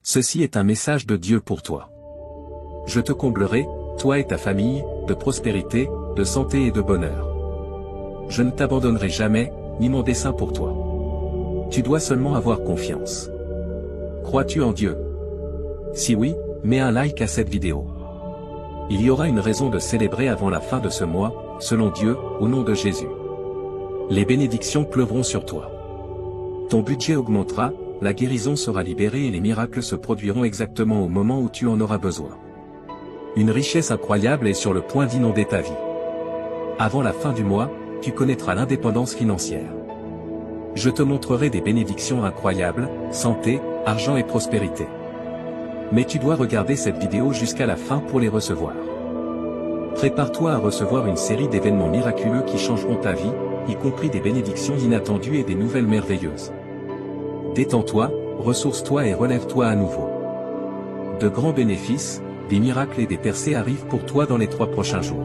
Ceci est un message de Dieu pour toi. Je te comblerai, toi et ta famille, de prospérité, de santé et de bonheur. Je ne t'abandonnerai jamais, ni mon dessein pour toi. Tu dois seulement avoir confiance. Crois-tu en Dieu? Si oui, mets un like à cette vidéo. Il y aura une raison de célébrer avant la fin de ce mois, selon Dieu, au nom de Jésus. Les bénédictions pleuvront sur toi. Ton budget augmentera, la guérison sera libérée et les miracles se produiront exactement au moment où tu en auras besoin. Une richesse incroyable est sur le point d'inonder ta vie. Avant la fin du mois, tu connaîtras l'indépendance financière. Je te montrerai des bénédictions incroyables, santé, argent et prospérité. Mais tu dois regarder cette vidéo jusqu'à la fin pour les recevoir. Prépare-toi à recevoir une série d'événements miraculeux qui changeront ta vie, y compris des bénédictions inattendues et des nouvelles merveilleuses. Détends-toi, ressource-toi et relève-toi à nouveau. De grands bénéfices, des miracles et des percées arrivent pour toi dans les 3 prochains jours.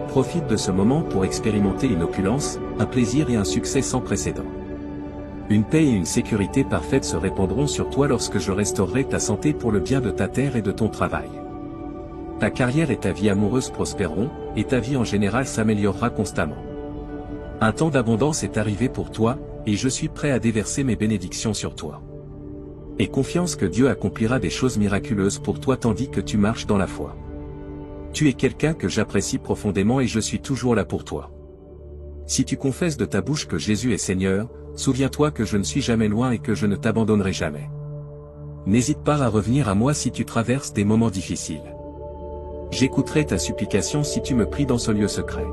Profite de ce moment pour expérimenter une opulence, un plaisir et un succès sans précédent. Une paix et une sécurité parfaite se répandront sur toi lorsque je restaurerai ta santé pour le bien de ta terre et de ton travail. Ta carrière et ta vie amoureuse prospéreront, et ta vie en général s'améliorera constamment. Un temps d'abondance est arrivé pour toi, et je suis prêt à déverser mes bénédictions sur toi. Aie confiance que Dieu accomplira des choses miraculeuses pour toi tandis que tu marches dans la foi. Tu es quelqu'un que j'apprécie profondément et je suis toujours là pour toi. Si tu confesses de ta bouche que Jésus est Seigneur, souviens-toi que je ne suis jamais loin et que je ne t'abandonnerai jamais. N'hésite pas à revenir à moi si tu traverses des moments difficiles. J'écouterai ta supplication si tu me pries dans ce lieu secret.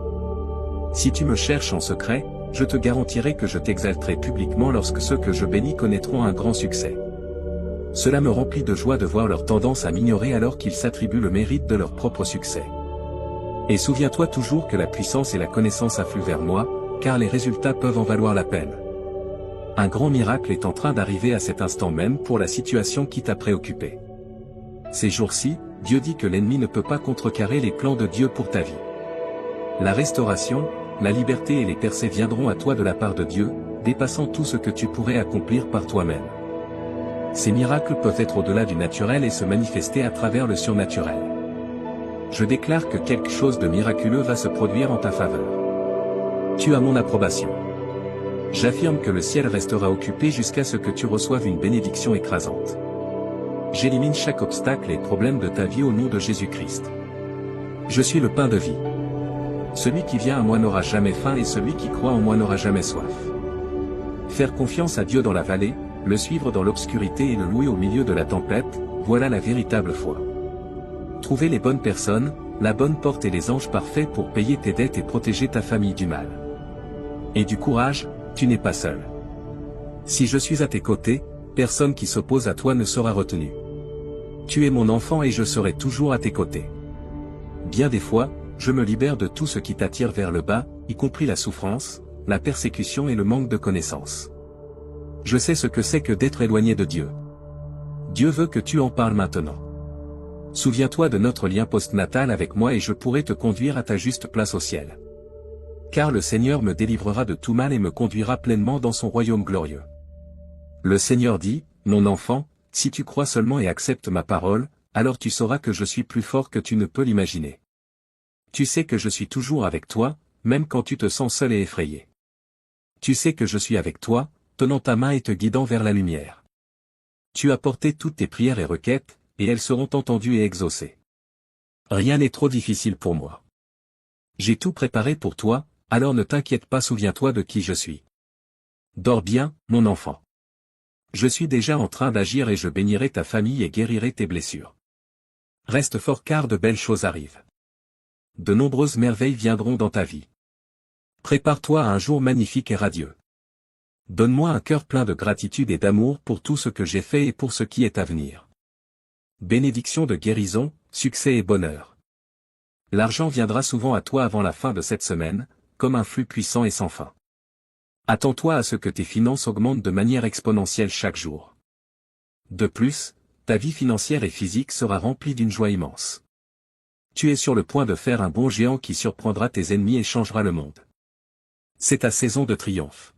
Si tu me cherches en secret, je te garantirai que je t'exalterai publiquement lorsque ceux que je bénis connaîtront un grand succès. Cela me remplit de joie de voir leur tendance à m'ignorer alors qu'ils s'attribuent le mérite de leur propre succès. Et souviens-toi toujours que la puissance et la connaissance affluent vers moi, car les résultats peuvent en valoir la peine. Un grand miracle est en train d'arriver à cet instant même pour la situation qui t'a préoccupé. Ces jours-ci, Dieu dit que l'ennemi ne peut pas contrecarrer les plans de Dieu pour ta vie. La restauration, la liberté et les percées viendront à toi de la part de Dieu, dépassant tout ce que tu pourrais accomplir par toi-même. Ces miracles peuvent être au-delà du naturel et se manifester à travers le surnaturel. Je déclare que quelque chose de miraculeux va se produire en ta faveur. Tu as mon approbation. J'affirme que le ciel restera occupé jusqu'à ce que tu reçoives une bénédiction écrasante. J'élimine chaque obstacle et problème de ta vie au nom de Jésus-Christ. Je suis le pain de vie. Celui qui vient à moi n'aura jamais faim et celui qui croit en moi n'aura jamais soif. Faire confiance à Dieu dans la vallée, le suivre dans l'obscurité et le louer au milieu de la tempête, voilà la véritable foi. Trouver les bonnes personnes, la bonne porte et les anges parfaits pour payer tes dettes et protéger ta famille du mal. Et du courage, tu n'es pas seul. Si je suis à tes côtés, personne qui s'oppose à toi ne sera retenu. Tu es mon enfant et je serai toujours à tes côtés. Bien des fois, je me libère de tout ce qui t'attire vers le bas, y compris la souffrance, la persécution et le manque de connaissances. Je sais ce que c'est que d'être éloigné de Dieu. Dieu veut que tu en parles maintenant. Souviens-toi de notre lien postnatal avec moi et je pourrai te conduire à ta juste place au ciel. Car le Seigneur me délivrera de tout mal et me conduira pleinement dans son royaume glorieux. Le Seigneur dit, mon enfant, si tu crois seulement et acceptes ma parole, alors tu sauras que je suis plus fort que tu ne peux l'imaginer. Tu sais que je suis toujours avec toi, même quand tu te sens seul et effrayé. Tu sais que je suis avec toi, tenant ta main et te guidant vers la lumière. Tu as porté toutes tes prières et requêtes, et elles seront entendues et exaucées. Rien n'est trop difficile pour moi. J'ai tout préparé pour toi, alors ne t'inquiète pas, souviens-toi de qui je suis. Dors bien, mon enfant. Je suis déjà en train d'agir et je bénirai ta famille et guérirai tes blessures. Reste fort car de belles choses arrivent. De nombreuses merveilles viendront dans ta vie. Prépare-toi à un jour magnifique et radieux. Donne-moi un cœur plein de gratitude et d'amour pour tout ce que j'ai fait et pour ce qui est à venir. Bénédiction de guérison, succès et bonheur. L'argent viendra souvent à toi avant la fin de cette semaine, comme un flux puissant et sans fin. Attends-toi à ce que tes finances augmentent de manière exponentielle chaque jour. De plus, ta vie financière et physique sera remplie d'une joie immense. Tu es sur le point de faire un bond géant qui surprendra tes ennemis et changera le monde. C'est ta saison de triomphe.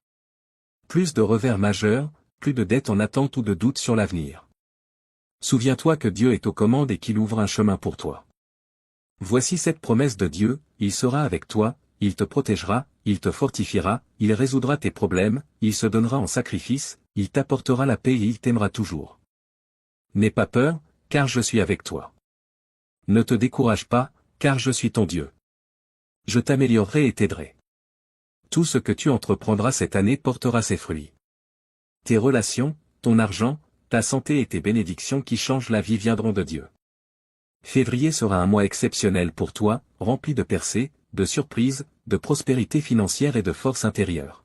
Plus de revers majeurs, plus de dettes en attente ou de doutes sur l'avenir. Souviens-toi que Dieu est aux commandes et qu'il ouvre un chemin pour toi. Voici cette promesse de Dieu, il sera avec toi, il te protégera, il te fortifiera, il résoudra tes problèmes, il se donnera en sacrifice, il t'apportera la paix et il t'aimera toujours. N'aie pas peur, car je suis avec toi. Ne te décourage pas, car je suis ton Dieu. Je t'améliorerai et t'aiderai. Tout ce que tu entreprendras cette année portera ses fruits. Tes relations, ton argent, ta santé et tes bénédictions qui changent la vie viendront de Dieu. Février sera un mois exceptionnel pour toi, rempli de percées, de surprises, de prospérité financière et de force intérieure.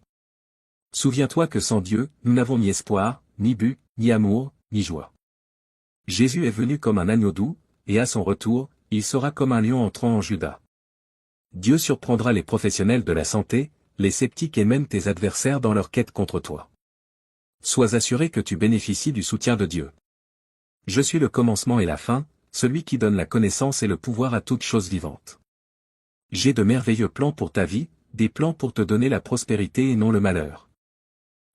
Souviens-toi que sans Dieu, nous n'avons ni espoir, ni but, ni amour, ni joie. Jésus est venu comme un agneau doux, et à son retour, il sera comme un lion entrant en Juda. Dieu surprendra les professionnels de la santé, les sceptiques et même tes adversaires dans leur quête contre toi. Sois assuré que tu bénéficies du soutien de Dieu. Je suis le commencement et la fin, celui qui donne la connaissance et le pouvoir à toute chose vivante. J'ai de merveilleux plans pour ta vie, des plans pour te donner la prospérité et non le malheur.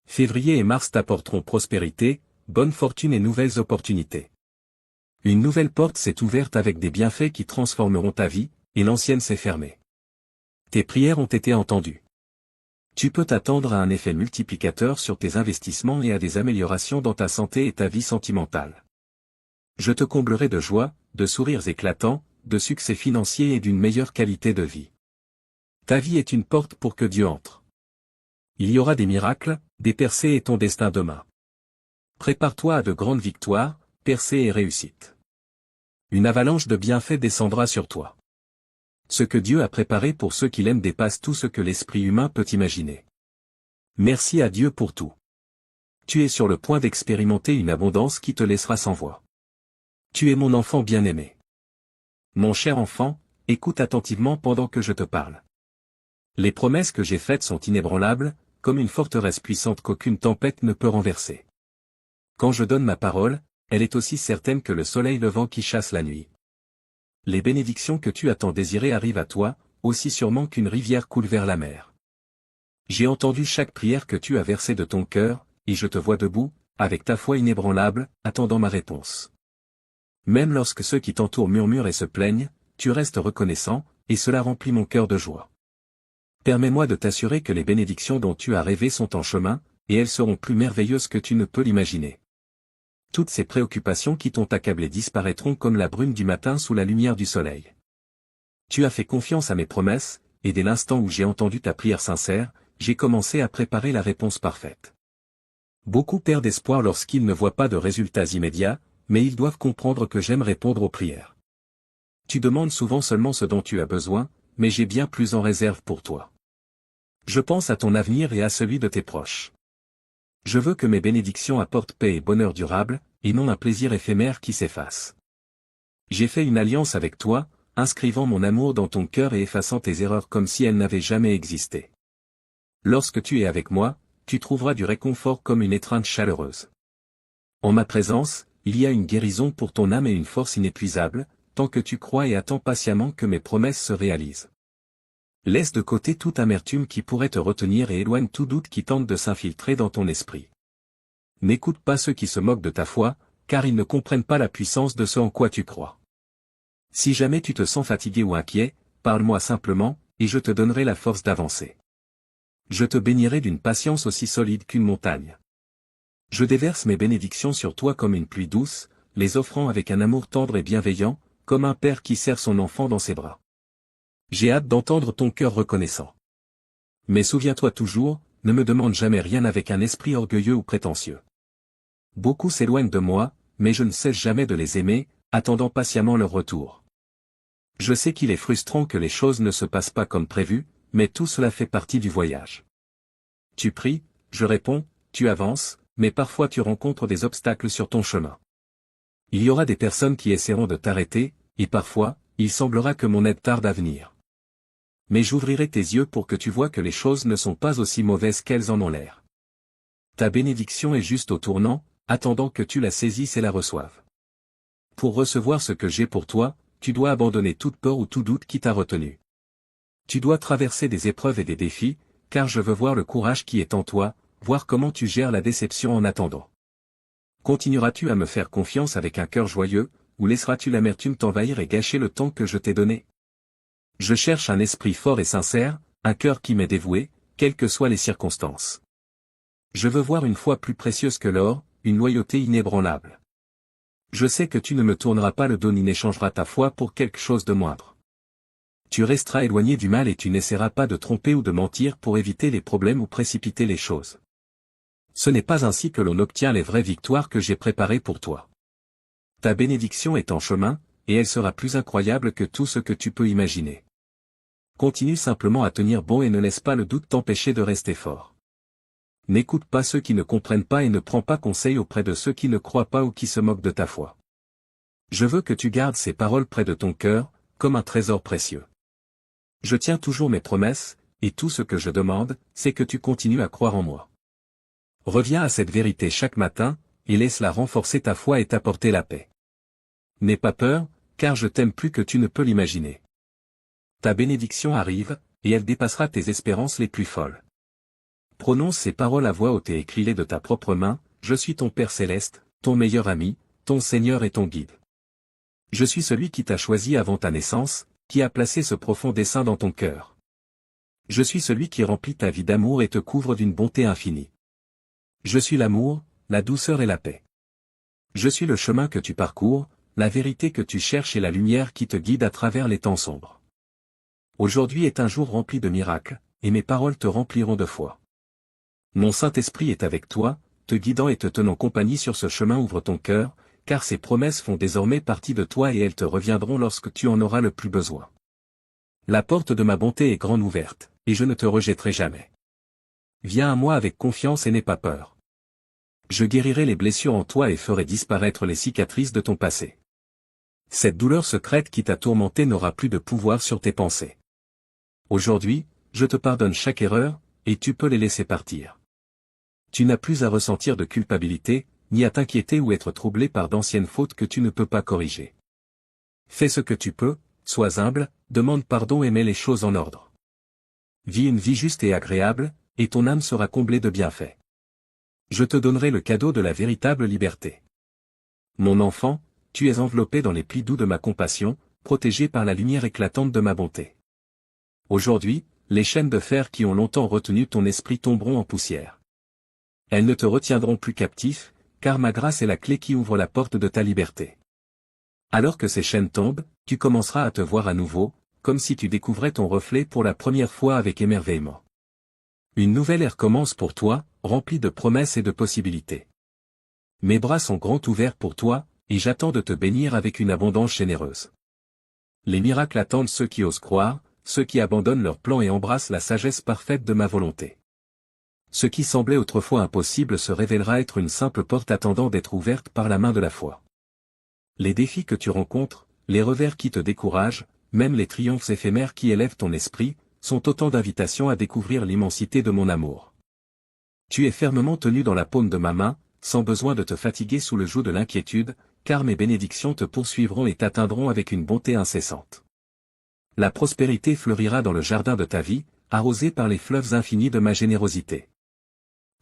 Février et mars t'apporteront prospérité, bonne fortune et nouvelles opportunités. Une nouvelle porte s'est ouverte avec des bienfaits qui transformeront ta vie, et l'ancienne s'est fermée. Tes prières ont été entendues. Tu peux t'attendre à un effet multiplicateur sur tes investissements et à des améliorations dans ta santé et ta vie sentimentale. Je te comblerai de joie, de sourires éclatants, de succès financiers et d'une meilleure qualité de vie. Ta vie est une porte pour que Dieu entre. Il y aura des miracles, des percées et ton destin demain. Prépare-toi à de grandes victoires, percées et réussites. Une avalanche de bienfaits descendra sur toi. Ce que Dieu a préparé pour ceux qui l'aiment dépasse tout ce que l'esprit humain peut imaginer. Merci à Dieu pour tout. Tu es sur le point d'expérimenter une abondance qui te laissera sans voix. Tu es mon enfant bien-aimé. Mon cher enfant, écoute attentivement pendant que je te parle. Les promesses que j'ai faites sont inébranlables, comme une forteresse puissante qu'aucune tempête ne peut renverser. Quand je donne ma parole, elle est aussi certaine que le soleil levant qui chasse la nuit. Les bénédictions que tu as tant désirées arrivent à toi, aussi sûrement qu'une rivière coule vers la mer. J'ai entendu chaque prière que tu as versée de ton cœur, et je te vois debout, avec ta foi inébranlable, attendant ma réponse. Même lorsque ceux qui t'entourent murmurent et se plaignent, tu restes reconnaissant, et cela remplit mon cœur de joie. Permets-moi de t'assurer que les bénédictions dont tu as rêvé sont en chemin, et elles seront plus merveilleuses que tu ne peux l'imaginer. Toutes ces préoccupations qui t'ont accablé disparaîtront comme la brume du matin sous la lumière du soleil. Tu as fait confiance à mes promesses, et dès l'instant où j'ai entendu ta prière sincère, j'ai commencé à préparer la réponse parfaite. Beaucoup perdent espoir lorsqu'ils ne voient pas de résultats immédiats, mais ils doivent comprendre que j'aime répondre aux prières. Tu demandes souvent seulement ce dont tu as besoin, mais j'ai bien plus en réserve pour toi. Je pense à ton avenir et à celui de tes proches. Je veux que mes bénédictions apportent paix et bonheur durable, et non un plaisir éphémère qui s'efface. J'ai fait une alliance avec toi, inscrivant mon amour dans ton cœur et effaçant tes erreurs comme si elles n'avaient jamais existé. Lorsque tu es avec moi, tu trouveras du réconfort comme une étreinte chaleureuse. En ma présence, il y a une guérison pour ton âme et une force inépuisable, tant que tu crois et attends patiemment que mes promesses se réalisent. Laisse de côté toute amertume qui pourrait te retenir et éloigne tout doute qui tente de s'infiltrer dans ton esprit. N'écoute pas ceux qui se moquent de ta foi, car ils ne comprennent pas la puissance de ce en quoi tu crois. Si jamais tu te sens fatigué ou inquiet, parle-moi simplement, et je te donnerai la force d'avancer. Je te bénirai d'une patience aussi solide qu'une montagne. Je déverse mes bénédictions sur toi comme une pluie douce, les offrant avec un amour tendre et bienveillant, comme un père qui serre son enfant dans ses bras. J'ai hâte d'entendre ton cœur reconnaissant. Mais souviens-toi toujours, ne me demande jamais rien avec un esprit orgueilleux ou prétentieux. Beaucoup s'éloignent de moi, mais je ne cesse jamais de les aimer, attendant patiemment leur retour. Je sais qu'il est frustrant que les choses ne se passent pas comme prévu, mais tout cela fait partie du voyage. Tu pries, je réponds, tu avances, mais parfois tu rencontres des obstacles sur ton chemin. Il y aura des personnes qui essaieront de t'arrêter, et parfois, il semblera que mon aide tarde à venir. Mais j'ouvrirai tes yeux pour que tu vois que les choses ne sont pas aussi mauvaises qu'elles en ont l'air. Ta bénédiction est juste au tournant, attendant que tu la saisisses et la reçoives. Pour recevoir ce que j'ai pour toi, tu dois abandonner toute peur ou tout doute qui t'a retenu. Tu dois traverser des épreuves et des défis, car je veux voir le courage qui est en toi, voir comment tu gères la déception en attendant. Continueras-tu à me faire confiance avec un cœur joyeux, ou laisseras-tu l'amertume t'envahir et gâcher le temps que je t'ai donné? Je cherche un esprit fort et sincère, un cœur qui m'est dévoué, quelles que soient les circonstances. Je veux voir une foi plus précieuse que l'or, une loyauté inébranlable. Je sais que tu ne me tourneras pas le dos ni n'échangeras ta foi pour quelque chose de moindre. Tu resteras éloigné du mal et tu n'essaieras pas de tromper ou de mentir pour éviter les problèmes ou précipiter les choses. Ce n'est pas ainsi que l'on obtient les vraies victoires que j'ai préparées pour toi. Ta bénédiction est en chemin, et elle sera plus incroyable que tout ce que tu peux imaginer. Continue simplement à tenir bon et ne laisse pas le doute t'empêcher de rester fort. N'écoute pas ceux qui ne comprennent pas et ne prends pas conseil auprès de ceux qui ne croient pas ou qui se moquent de ta foi. Je veux que tu gardes ces paroles près de ton cœur, comme un trésor précieux. Je tiens toujours mes promesses, et tout ce que je demande, c'est que tu continues à croire en moi. Reviens à cette vérité chaque matin, et laisse-la renforcer ta foi et t'apporter la paix. N'aie pas peur, car je t'aime plus que tu ne peux l'imaginer. Ta bénédiction arrive, et elle dépassera tes espérances les plus folles. Prononce ces paroles à voix haute et écris-les de ta propre main, je suis ton Père céleste, ton meilleur ami, ton Seigneur et ton guide. Je suis celui qui t'a choisi avant ta naissance, qui a placé ce profond dessein dans ton cœur. Je suis celui qui remplit ta vie d'amour et te couvre d'une bonté infinie. Je suis l'amour, la douceur et la paix. Je suis le chemin que tu parcours, la vérité que tu cherches et la lumière qui te guide à travers les temps sombres. Aujourd'hui est un jour rempli de miracles, et mes paroles te rempliront de foi. Mon Saint-Esprit est avec toi, te guidant et te tenant compagnie sur ce chemin. Ouvre ton cœur, car ces promesses font désormais partie de toi et elles te reviendront lorsque tu en auras le plus besoin. La porte de ma bonté est grande ouverte, et je ne te rejetterai jamais. Viens à moi avec confiance et n'aie pas peur. Je guérirai les blessures en toi et ferai disparaître les cicatrices de ton passé. Cette douleur secrète qui t'a tourmenté n'aura plus de pouvoir sur tes pensées. Aujourd'hui, je te pardonne chaque erreur, et tu peux les laisser partir. Tu n'as plus à ressentir de culpabilité, ni à t'inquiéter ou être troublé par d'anciennes fautes que tu ne peux pas corriger. Fais ce que tu peux, sois humble, demande pardon et mets les choses en ordre. Vis une vie juste et agréable, et ton âme sera comblée de bienfaits. Je te donnerai le cadeau de la véritable liberté. Mon enfant, tu es enveloppé dans les plis doux de ma compassion, protégé par la lumière éclatante de ma bonté. Aujourd'hui, les chaînes de fer qui ont longtemps retenu ton esprit tomberont en poussière. Elles ne te retiendront plus captif, car ma grâce est la clé qui ouvre la porte de ta liberté. Alors que ces chaînes tombent, tu commenceras à te voir à nouveau, comme si tu découvrais ton reflet pour la première fois avec émerveillement. Une nouvelle ère commence pour toi, remplie de promesses et de possibilités. Mes bras sont grands ouverts pour toi, et j'attends de te bénir avec une abondance généreuse. Les miracles attendent ceux qui osent croire, ceux qui abandonnent leurs plans et embrassent la sagesse parfaite de ma volonté. Ce qui semblait autrefois impossible se révélera être une simple porte attendant d'être ouverte par la main de la foi. Les défis que tu rencontres, les revers qui te découragent, même les triomphes éphémères qui élèvent ton esprit, sont autant d'invitations à découvrir l'immensité de mon amour. Tu es fermement tenu dans la paume de ma main, sans besoin de te fatiguer sous le joug de l'inquiétude, car mes bénédictions te poursuivront et t'atteindront avec une bonté incessante. La prospérité fleurira dans le jardin de ta vie, arrosée par les fleuves infinis de ma générosité.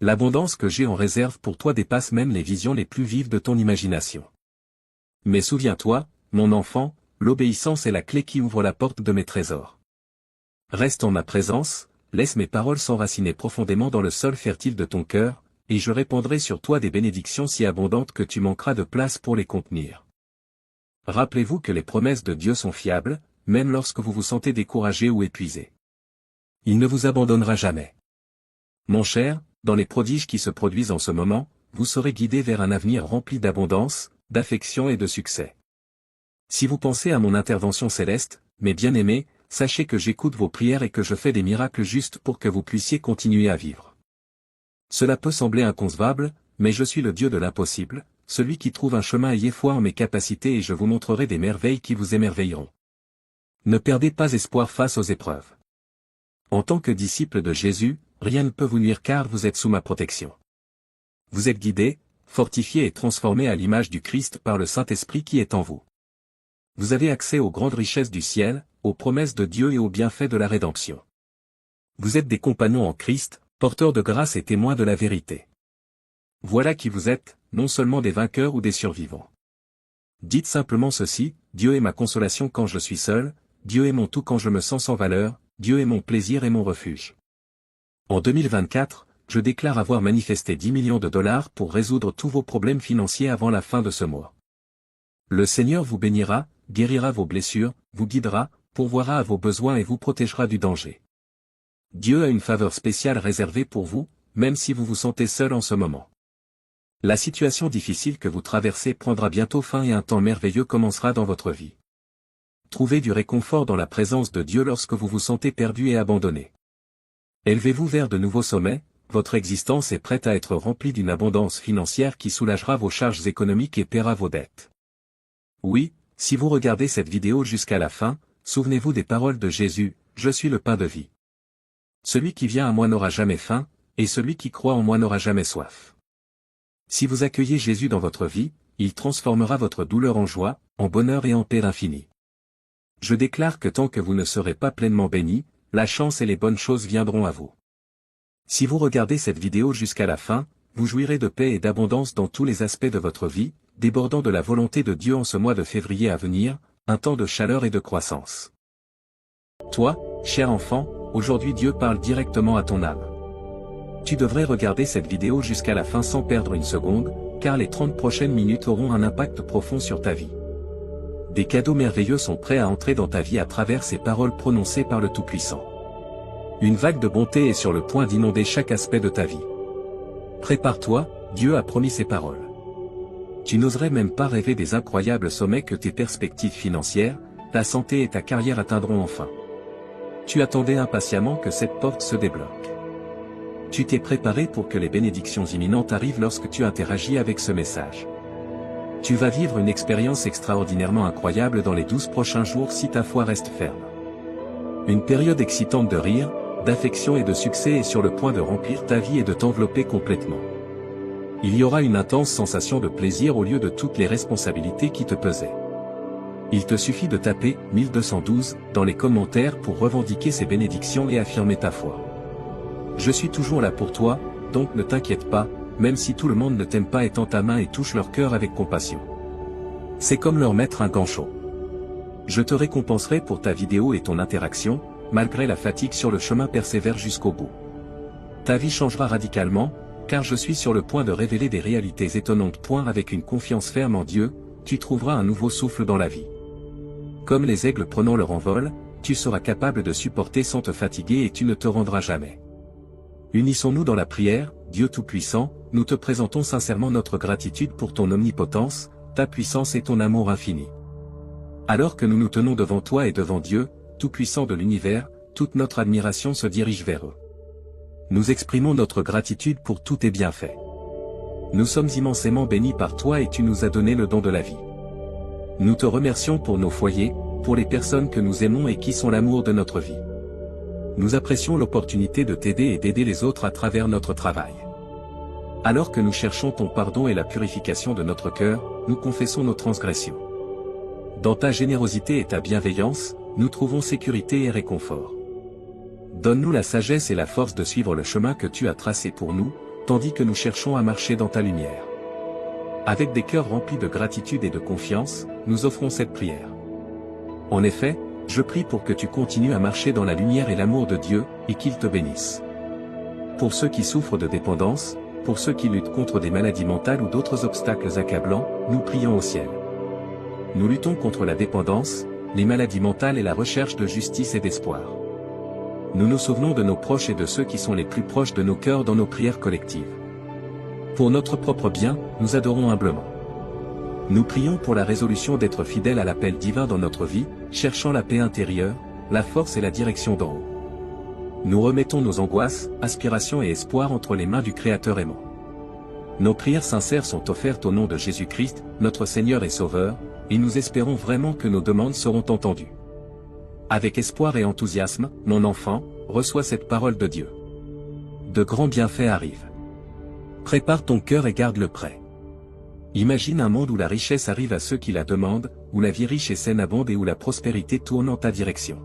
L'abondance que j'ai en réserve pour toi dépasse même les visions les plus vives de ton imagination. Mais souviens-toi, mon enfant, l'obéissance est la clé qui ouvre la porte de mes trésors. Reste en ma présence, laisse mes paroles s'enraciner profondément dans le sol fertile de ton cœur, et je répandrai sur toi des bénédictions si abondantes que tu manqueras de place pour les contenir. Rappelez-vous que les promesses de Dieu sont fiables, même lorsque vous vous sentez découragé ou épuisé. Il ne vous abandonnera jamais. Mon cher, dans les prodiges qui se produisent en ce moment, vous serez guidé vers un avenir rempli d'abondance, d'affection et de succès. Si vous pensez à mon intervention céleste, mes bien-aimés, sachez que j'écoute vos prières et que je fais des miracles justes pour que vous puissiez continuer à vivre. Cela peut sembler inconcevable, mais je suis le Dieu de l'impossible, celui qui trouve un chemin. Ayez foi en mes capacités et je vous montrerai des merveilles qui vous émerveilleront. Ne perdez pas espoir face aux épreuves. En tant que disciple de Jésus, rien ne peut vous nuire car vous êtes sous ma protection. Vous êtes guidé, fortifié et transformé à l'image du Christ par le Saint-Esprit qui est en vous. Vous avez accès aux grandes richesses du ciel, aux promesses de Dieu et aux bienfaits de la rédemption. Vous êtes des compagnons en Christ, porteurs de grâce et témoins de la vérité. Voilà qui vous êtes, non seulement des vainqueurs ou des survivants. Dites simplement ceci, Dieu est ma consolation quand je suis seul, Dieu est mon tout quand je me sens sans valeur, Dieu est mon plaisir et mon refuge. En 2024, je déclare avoir manifesté 10 millions de dollars pour résoudre tous vos problèmes financiers avant la fin de ce mois. Le Seigneur vous bénira, guérira vos blessures, vous guidera, pourvoira à vos besoins et vous protégera du danger. Dieu a une faveur spéciale réservée pour vous, même si vous vous sentez seul en ce moment. La situation difficile que vous traversez prendra bientôt fin et un temps merveilleux commencera dans votre vie. Trouvez du réconfort dans la présence de Dieu lorsque vous vous sentez perdu et abandonné. Élevez-vous vers de nouveaux sommets, votre existence est prête à être remplie d'une abondance financière qui soulagera vos charges économiques et paiera vos dettes. Oui, si vous regardez cette vidéo jusqu'à la fin, souvenez-vous des paroles de Jésus, « Je suis le pain de vie. Celui qui vient à moi n'aura jamais faim, et celui qui croit en moi n'aura jamais soif. » Si vous accueillez Jésus dans votre vie, il transformera votre douleur en joie, en bonheur et en paix infinie. Je déclare que tant que vous ne serez pas pleinement béni, la chance et les bonnes choses viendront à vous. Si vous regardez cette vidéo jusqu'à la fin, vous jouirez de paix et d'abondance dans tous les aspects de votre vie, débordant de la volonté de Dieu en ce mois de février à venir, un temps de chaleur et de croissance. Toi, cher enfant, aujourd'hui Dieu parle directement à ton âme. Tu devrais regarder cette vidéo jusqu'à la fin sans perdre une seconde, car les 30 prochaines minutes auront un impact profond sur ta vie. Des cadeaux merveilleux sont prêts à entrer dans ta vie à travers ces paroles prononcées par le Tout-Puissant. Une vague de bonté est sur le point d'inonder chaque aspect de ta vie. Prépare-toi, Dieu a promis ses paroles. Tu n'oserais même pas rêver des incroyables sommets que tes perspectives financières, ta santé et ta carrière atteindront enfin. Tu attendais impatiemment que cette porte se débloque. Tu t'es préparé pour que les bénédictions imminentes arrivent lorsque tu interagis avec ce message. Tu vas vivre une expérience extraordinairement incroyable dans les 12 prochains jours si ta foi reste ferme. Une période excitante de rire, d'affection et de succès est sur le point de remplir ta vie et de t'envelopper complètement. Il y aura une intense sensation de plaisir au lieu de toutes les responsabilités qui te pesaient. Il te suffit de taper 1212 dans les commentaires pour revendiquer ces bénédictions et affirmer ta foi. Je suis toujours là pour toi, donc ne t'inquiète pas, même si tout le monde ne t'aime pas et tend ta main et touche leur cœur avec compassion. C'est comme leur mettre un gant chaud. Je te récompenserai pour ta vidéo et ton interaction, malgré la fatigue sur le chemin persévère jusqu'au bout. Ta vie changera radicalement, car je suis sur le point de révéler des réalités étonnantes. Avec une confiance ferme en Dieu, tu trouveras un nouveau souffle dans la vie. Comme les aigles prenant leur envol, tu seras capable de supporter sans te fatiguer et tu ne te rendras jamais. Unissons-nous dans la prière, Dieu Tout-Puissant, nous te présentons sincèrement notre gratitude pour ton omnipotence, ta puissance et ton amour infini. Alors que nous nous tenons devant toi et devant Dieu, Tout-Puissant de l'univers, toute notre admiration se dirige vers eux. Nous exprimons notre gratitude pour tous tes bienfaits. Nous sommes immensément bénis par toi et tu nous as donné le don de la vie. Nous te remercions pour nos foyers, pour les personnes que nous aimons et qui sont l'amour de notre vie. Nous apprécions l'opportunité de t'aider et d'aider les autres à travers notre travail. Alors que nous cherchons ton pardon et la purification de notre cœur, nous confessons nos transgressions. Dans ta générosité et ta bienveillance, nous trouvons sécurité et réconfort. Donne-nous la sagesse et la force de suivre le chemin que tu as tracé pour nous, tandis que nous cherchons à marcher dans ta lumière. Avec des cœurs remplis de gratitude et de confiance, nous offrons cette prière. En effet, je prie pour que tu continues à marcher dans la lumière et l'amour de Dieu, et qu'il te bénisse. Pour ceux qui souffrent de dépendance, pour ceux qui luttent contre des maladies mentales ou d'autres obstacles accablants, nous prions au ciel. Nous luttons contre la dépendance, les maladies mentales et la recherche de justice et d'espoir. Nous nous souvenons de nos proches et de ceux qui sont les plus proches de nos cœurs dans nos prières collectives. Pour notre propre bien, nous adorons humblement. Nous prions pour la résolution d'être fidèles à l'appel divin dans notre vie, cherchant la paix intérieure, la force et la direction d'en haut. Nous remettons nos angoisses, aspirations et espoirs entre les mains du Créateur aimant. Nos prières sincères sont offertes au nom de Jésus-Christ, notre Seigneur et Sauveur, et nous espérons vraiment que nos demandes seront entendues. Avec espoir et enthousiasme, mon enfant, reçois cette parole de Dieu. De grands bienfaits arrivent. Prépare ton cœur et garde-le prêt. Imagine un monde où la richesse arrive à ceux qui la demandent, où la vie riche et saine abonde et où la prospérité tourne en ta direction.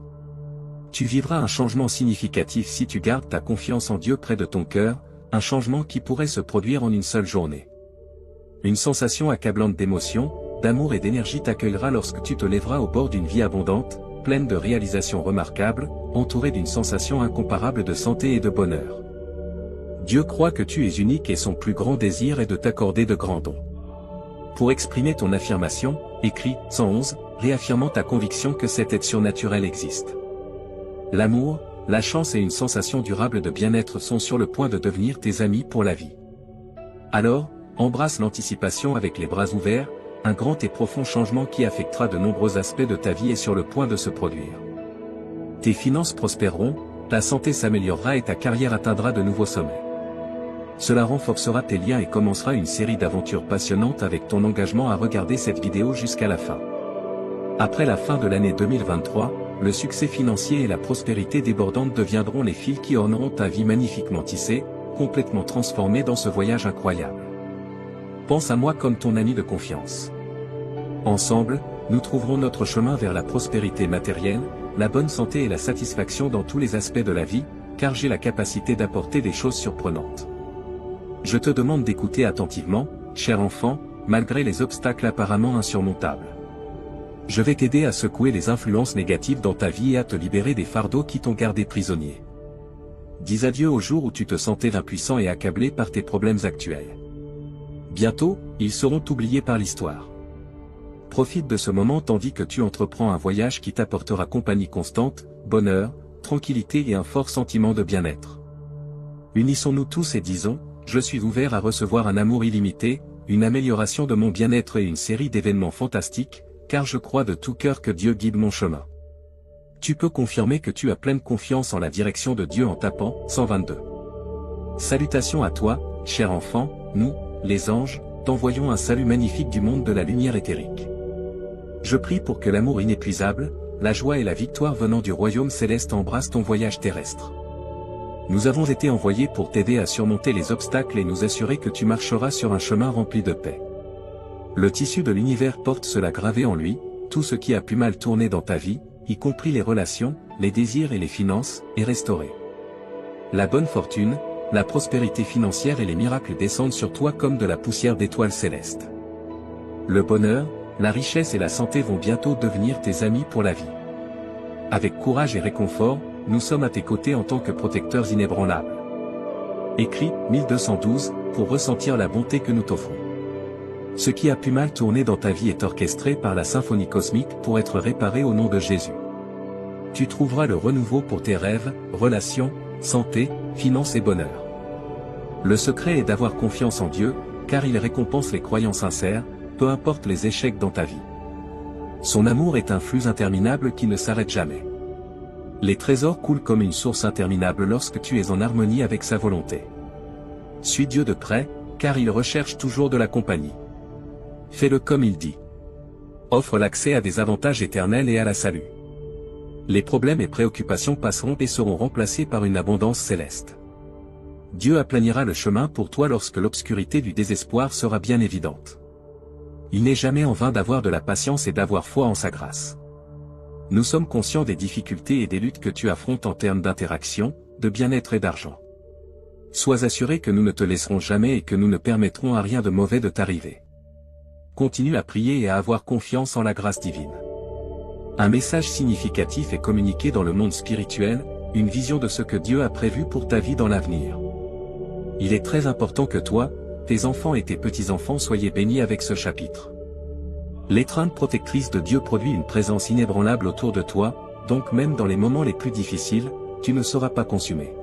Tu vivras un changement significatif si tu gardes ta confiance en Dieu près de ton cœur, un changement qui pourrait se produire en une seule journée. Une sensation accablante d'émotion, d'amour et d'énergie t'accueillera lorsque tu te lèveras au bord d'une vie abondante, pleine de réalisations remarquables, entourée d'une sensation incomparable de santé et de bonheur. Dieu croit que tu es unique et son plus grand désir est de t'accorder de grands dons. Pour exprimer ton affirmation, écris 111, réaffirmant ta conviction que cette aide surnaturelle existe. L'amour, la chance et une sensation durable de bien-être sont sur le point de devenir tes amis pour la vie. Alors, embrasse l'anticipation avec les bras ouverts, un grand et profond changement qui affectera de nombreux aspects de ta vie est sur le point de se produire. Tes finances prospéreront, ta santé s'améliorera et ta carrière atteindra de nouveaux sommets. Cela renforcera tes liens et commencera une série d'aventures passionnantes avec ton engagement à regarder cette vidéo jusqu'à la fin. Après la fin de l'année 2023, le succès financier et la prospérité débordante deviendront les fils qui orneront ta vie magnifiquement tissée, complètement transformée dans ce voyage incroyable. Pense à moi comme ton ami de confiance. Ensemble, nous trouverons notre chemin vers la prospérité matérielle, la bonne santé et la satisfaction dans tous les aspects de la vie, car j'ai la capacité d'apporter des choses surprenantes. Je te demande d'écouter attentivement, cher enfant, malgré les obstacles apparemment insurmontables. Je vais t'aider à secouer les influences négatives dans ta vie et à te libérer des fardeaux qui t'ont gardé prisonnier. Dis adieu au jour où tu te sentais impuissant et accablé par tes problèmes actuels. Bientôt, ils seront oubliés par l'histoire. Profite de ce moment tandis que tu entreprends un voyage qui t'apportera compagnie constante, bonheur, tranquillité et un fort sentiment de bien-être. Unissons-nous tous et disons, je suis ouvert à recevoir un amour illimité, une amélioration de mon bien-être et une série d'événements fantastiques, car je crois de tout cœur que Dieu guide mon chemin. Tu peux confirmer que tu as pleine confiance en la direction de Dieu en tapant 122. Salutations à toi, cher enfant, nous, les anges, t'envoyons un salut magnifique du monde de la lumière éthérique. Je prie pour que l'amour inépuisable, la joie et la victoire venant du royaume céleste embrassent ton voyage terrestre. Nous avons été envoyés pour t'aider à surmonter les obstacles et nous assurer que tu marcheras sur un chemin rempli de paix. Le tissu de l'univers porte cela gravé en lui, tout ce qui a pu mal tourner dans ta vie, y compris les relations, les désirs et les finances, est restauré. La bonne fortune, la prospérité financière et les miracles descendent sur toi comme de la poussière d'étoiles célestes. Le bonheur, la richesse et la santé vont bientôt devenir tes amis pour la vie. Avec courage et réconfort, nous sommes à tes côtés en tant que protecteurs inébranlables. Écris 1212 pour ressentir la bonté que nous t'offrons. Ce qui a pu mal tourner dans ta vie est orchestré par la symphonie cosmique pour être réparé au nom de Jésus. Tu trouveras le renouveau pour tes rêves, relations, santé, finances et bonheur. Le secret est d'avoir confiance en Dieu, car il récompense les croyants sincères, peu importe les échecs dans ta vie. Son amour est un flux interminable qui ne s'arrête jamais. Les trésors coulent comme une source interminable lorsque tu es en harmonie avec sa volonté. Suis Dieu de près, car il recherche toujours de la compagnie. Fais-le comme il dit. Offre l'accès à des avantages éternels et à la salut. Les problèmes et préoccupations passeront et seront remplacés par une abondance céleste. Dieu aplanira le chemin pour toi lorsque l'obscurité du désespoir sera bien évidente. Il n'est jamais en vain d'avoir de la patience et d'avoir foi en sa grâce. Nous sommes conscients des difficultés et des luttes que tu affrontes en termes d'interaction, de bien-être et d'argent. Sois assuré que nous ne te laisserons jamais et que nous ne permettrons à rien de mauvais de t'arriver. Continue à prier et à avoir confiance en la grâce divine. Un message significatif est communiqué dans le monde spirituel, une vision de ce que Dieu a prévu pour ta vie dans l'avenir. Il est très important que toi, tes enfants et tes petits-enfants soyez bénis avec ce chapitre. L'étreinte protectrice de Dieu produit une présence inébranlable autour de toi, donc même dans les moments les plus difficiles, tu ne seras pas consumé.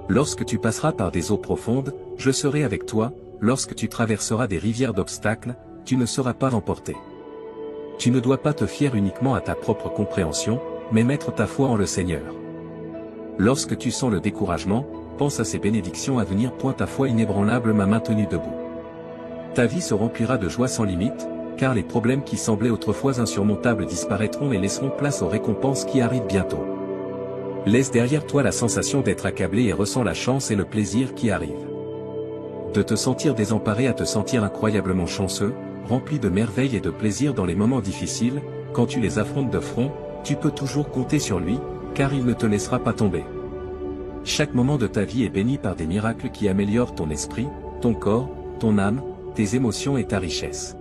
Lorsque tu passeras par des eaux profondes, je serai avec toi, lorsque tu traverseras des rivières d'obstacles, tu ne seras pas emporté. Tu ne dois pas te fier uniquement à ta propre compréhension, mais mettre ta foi en le Seigneur. Lorsque tu sens le découragement, pense à ces bénédictions à venir. Ta foi inébranlable m'a maintenu debout. Ta vie se remplira de joie sans limite, car les problèmes qui semblaient autrefois insurmontables disparaîtront et laisseront place aux récompenses qui arrivent bientôt. Laisse derrière toi la sensation d'être accablé et ressens la chance et le plaisir qui arrivent. De te sentir désemparé à te sentir incroyablement chanceux, rempli de merveilles et de plaisir dans les moments difficiles, quand tu les affrontes de front, tu peux toujours compter sur lui, car il ne te laissera pas tomber. Chaque moment de ta vie est béni par des miracles qui améliorent ton esprit, ton corps, ton âme, tes émotions et ta richesse.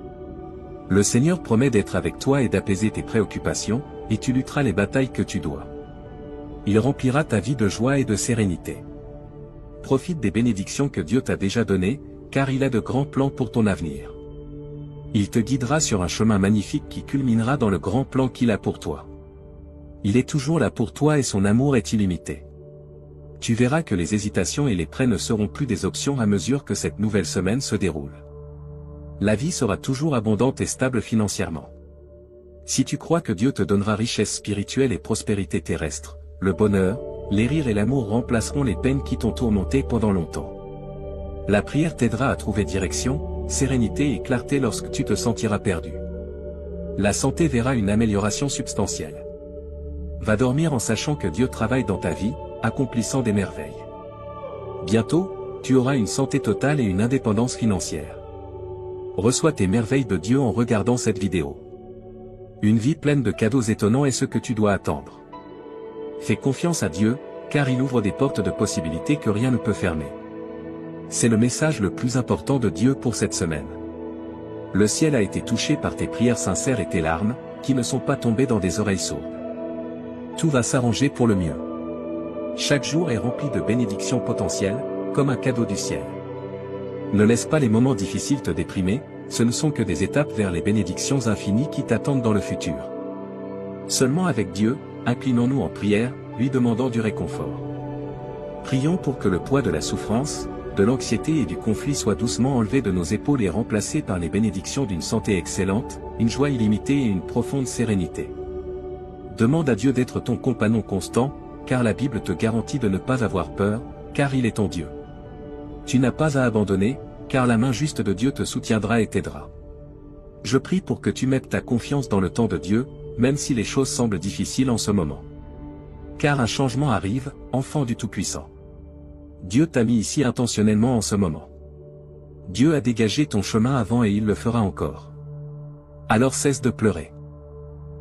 Le Seigneur promet d'être avec toi et d'apaiser tes préoccupations, et tu lutteras les batailles que tu dois. Il remplira ta vie de joie et de sérénité. Profite des bénédictions que Dieu t'a déjà données, car il a de grands plans pour ton avenir. Il te guidera sur un chemin magnifique qui culminera dans le grand plan qu'il a pour toi. Il est toujours là pour toi et son amour est illimité. Tu verras que les hésitations et les prêts ne seront plus des options à mesure que cette nouvelle semaine se déroule. La vie sera toujours abondante et stable financièrement. Si tu crois que Dieu te donnera richesse spirituelle et prospérité terrestre, le bonheur, les rires et l'amour remplaceront les peines qui t'ont tourmenté pendant longtemps. La prière t'aidera à trouver direction, sérénité et clarté lorsque tu te sentiras perdu. La santé verra une amélioration substantielle. Va dormir en sachant que Dieu travaille dans ta vie, accomplissant des merveilles. Bientôt, tu auras une santé totale et une indépendance financière. Reçois tes merveilles de Dieu en regardant cette vidéo. Une vie pleine de cadeaux étonnants est ce que tu dois attendre. Fais confiance à Dieu, car il ouvre des portes de possibilités que rien ne peut fermer. C'est le message le plus important de Dieu pour cette semaine. Le ciel a été touché par tes prières sincères et tes larmes, qui ne sont pas tombées dans des oreilles sourdes. Tout va s'arranger pour le mieux. Chaque jour est rempli de bénédictions potentielles, comme un cadeau du ciel. Ne laisse pas les moments difficiles te déprimer, ce ne sont que des étapes vers les bénédictions infinies qui t'attendent dans le futur. Seulement avec Dieu, inclinons-nous en prière, lui demandant du réconfort. Prions pour que le poids de la souffrance, de l'anxiété et du conflit soit doucement enlevé de nos épaules et remplacé par les bénédictions d'une santé excellente, une joie illimitée et une profonde sérénité. Demande à Dieu d'être ton compagnon constant, car la Bible te garantit de ne pas avoir peur, car il est ton Dieu. Tu n'as pas à abandonner, car la main juste de Dieu te soutiendra et t'aidera. Je prie pour que tu mettes ta confiance dans le temps de Dieu, même si les choses semblent difficiles en ce moment. Car un changement arrive, enfant du Tout-Puissant. Dieu t'a mis ici intentionnellement en ce moment. Dieu a dégagé ton chemin avant et il le fera encore. Alors cesse de pleurer.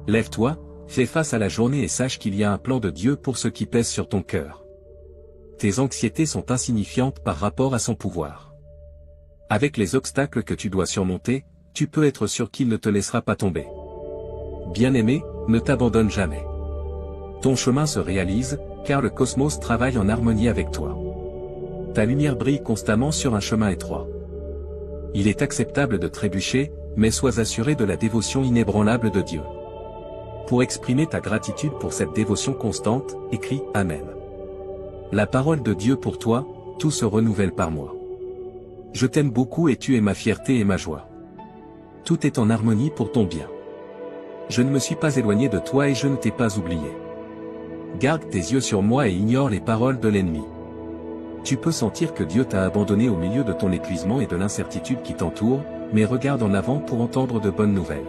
Lève-toi, fais face à la journée et sache qu'il y a un plan de Dieu pour ce qui pèse sur ton cœur. Tes anxiétés sont insignifiantes par rapport à son pouvoir. Avec les obstacles que tu dois surmonter, tu peux être sûr qu'il ne te laissera pas tomber. Bien-aimé, ne t'abandonne jamais. Ton chemin se réalise, car le cosmos travaille en harmonie avec toi. Ta lumière brille constamment sur un chemin étroit. Il est acceptable de trébucher, mais sois assuré de la dévotion inébranlable de Dieu. Pour exprimer ta gratitude pour cette dévotion constante, écris « Amen ». La parole de Dieu pour toi, tout se renouvelle par moi. Je t'aime beaucoup et tu es ma fierté et ma joie. Tout est en harmonie pour ton bien. Je ne me suis pas éloigné de toi et je ne t'ai pas oublié. Garde tes yeux sur moi et ignore les paroles de l'ennemi. Tu peux sentir que Dieu t'a abandonné au milieu de ton épuisement et de l'incertitude qui t'entoure, mais regarde en avant pour entendre de bonnes nouvelles.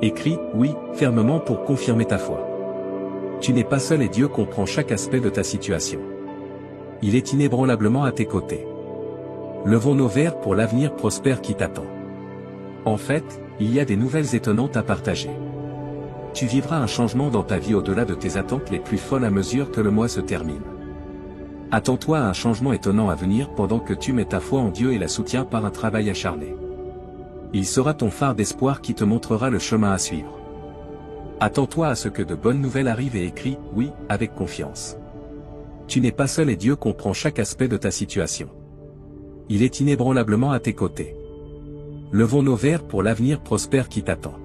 Écris « Oui » fermement pour confirmer ta foi. Tu n'es pas seul et Dieu comprend chaque aspect de ta situation. Il est inébranlablement à tes côtés. Levons nos verres pour l'avenir prospère qui t'attend. En fait, il y a des nouvelles étonnantes à partager. Tu vivras un changement dans ta vie au-delà de tes attentes les plus folles à mesure que le mois se termine. Attends-toi à un changement étonnant à venir pendant que tu mets ta foi en Dieu et la soutiens par un travail acharné. Il sera ton phare d'espoir qui te montrera le chemin à suivre. Attends-toi à ce que de bonnes nouvelles arrivent et écris « Oui » avec confiance. Tu n'es pas seul et Dieu comprend chaque aspect de ta situation. Il est inébranlablement à tes côtés. Levons nos verres pour l'avenir prospère qui t'attend.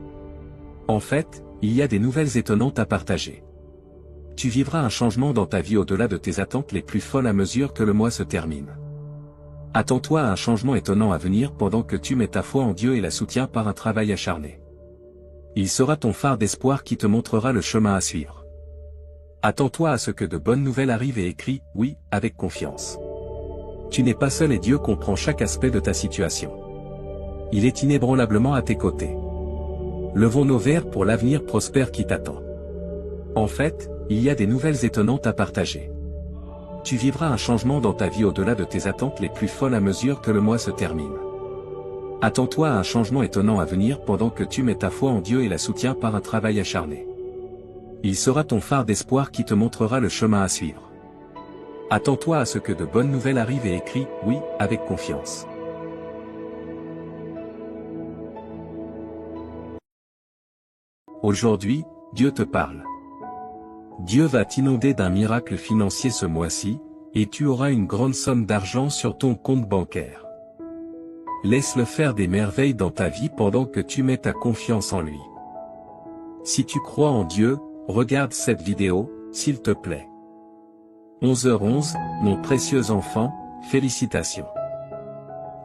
En fait, il y a des nouvelles étonnantes à partager. Tu vivras un changement dans ta vie au-delà de tes attentes les plus folles à mesure que le mois se termine. Attends-toi à un changement étonnant à venir pendant que tu mets ta foi en Dieu et la soutiens par un travail acharné. Il sera ton phare d'espoir qui te montrera le chemin à suivre. Attends-toi à ce que de bonnes nouvelles arrivent et écris « Oui » avec confiance. Tu n'es pas seul et Dieu comprend chaque aspect de ta situation. Il est inébranlablement à tes côtés. Levons nos verres pour l'avenir prospère qui t'attend. En fait, il y a des nouvelles étonnantes à partager. Tu vivras un changement dans ta vie au-delà de tes attentes les plus folles à mesure que le mois se termine. Attends-toi à un changement étonnant à venir pendant que tu mets ta foi en Dieu et la soutiens par un travail acharné. Il sera ton phare d'espoir qui te montrera le chemin à suivre. Attends-toi à ce que de bonnes nouvelles arrivent et écris « oui » avec confiance. Aujourd'hui, Dieu te parle. Dieu va t'inonder d'un miracle financier ce mois-ci, et tu auras une grande somme d'argent sur ton compte bancaire. Laisse-le faire des merveilles dans ta vie pendant que tu mets ta confiance en lui. Si tu crois en Dieu, regarde cette vidéo, s'il te plaît. 11h11, mon précieux enfant, félicitations.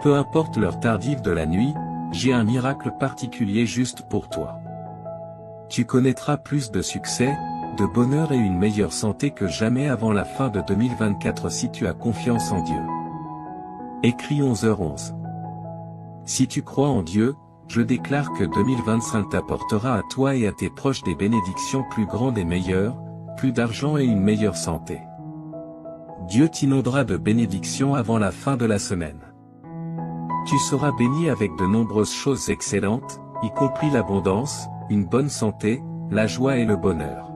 Peu importe l'heure tardive de la nuit, j'ai un miracle particulier juste pour toi. Tu connaîtras plus de succès, de bonheur et une meilleure santé que jamais avant la fin de 2024 si tu as confiance en Dieu. Écris 11h11. Si tu crois en Dieu, je déclare que 2025 t'apportera à toi et à tes proches des bénédictions plus grandes et meilleures, plus d'argent et une meilleure santé. Dieu t'inondera de bénédictions avant la fin de la semaine. Tu seras béni avec de nombreuses choses excellentes, y compris l'abondance, une bonne santé, la joie et le bonheur.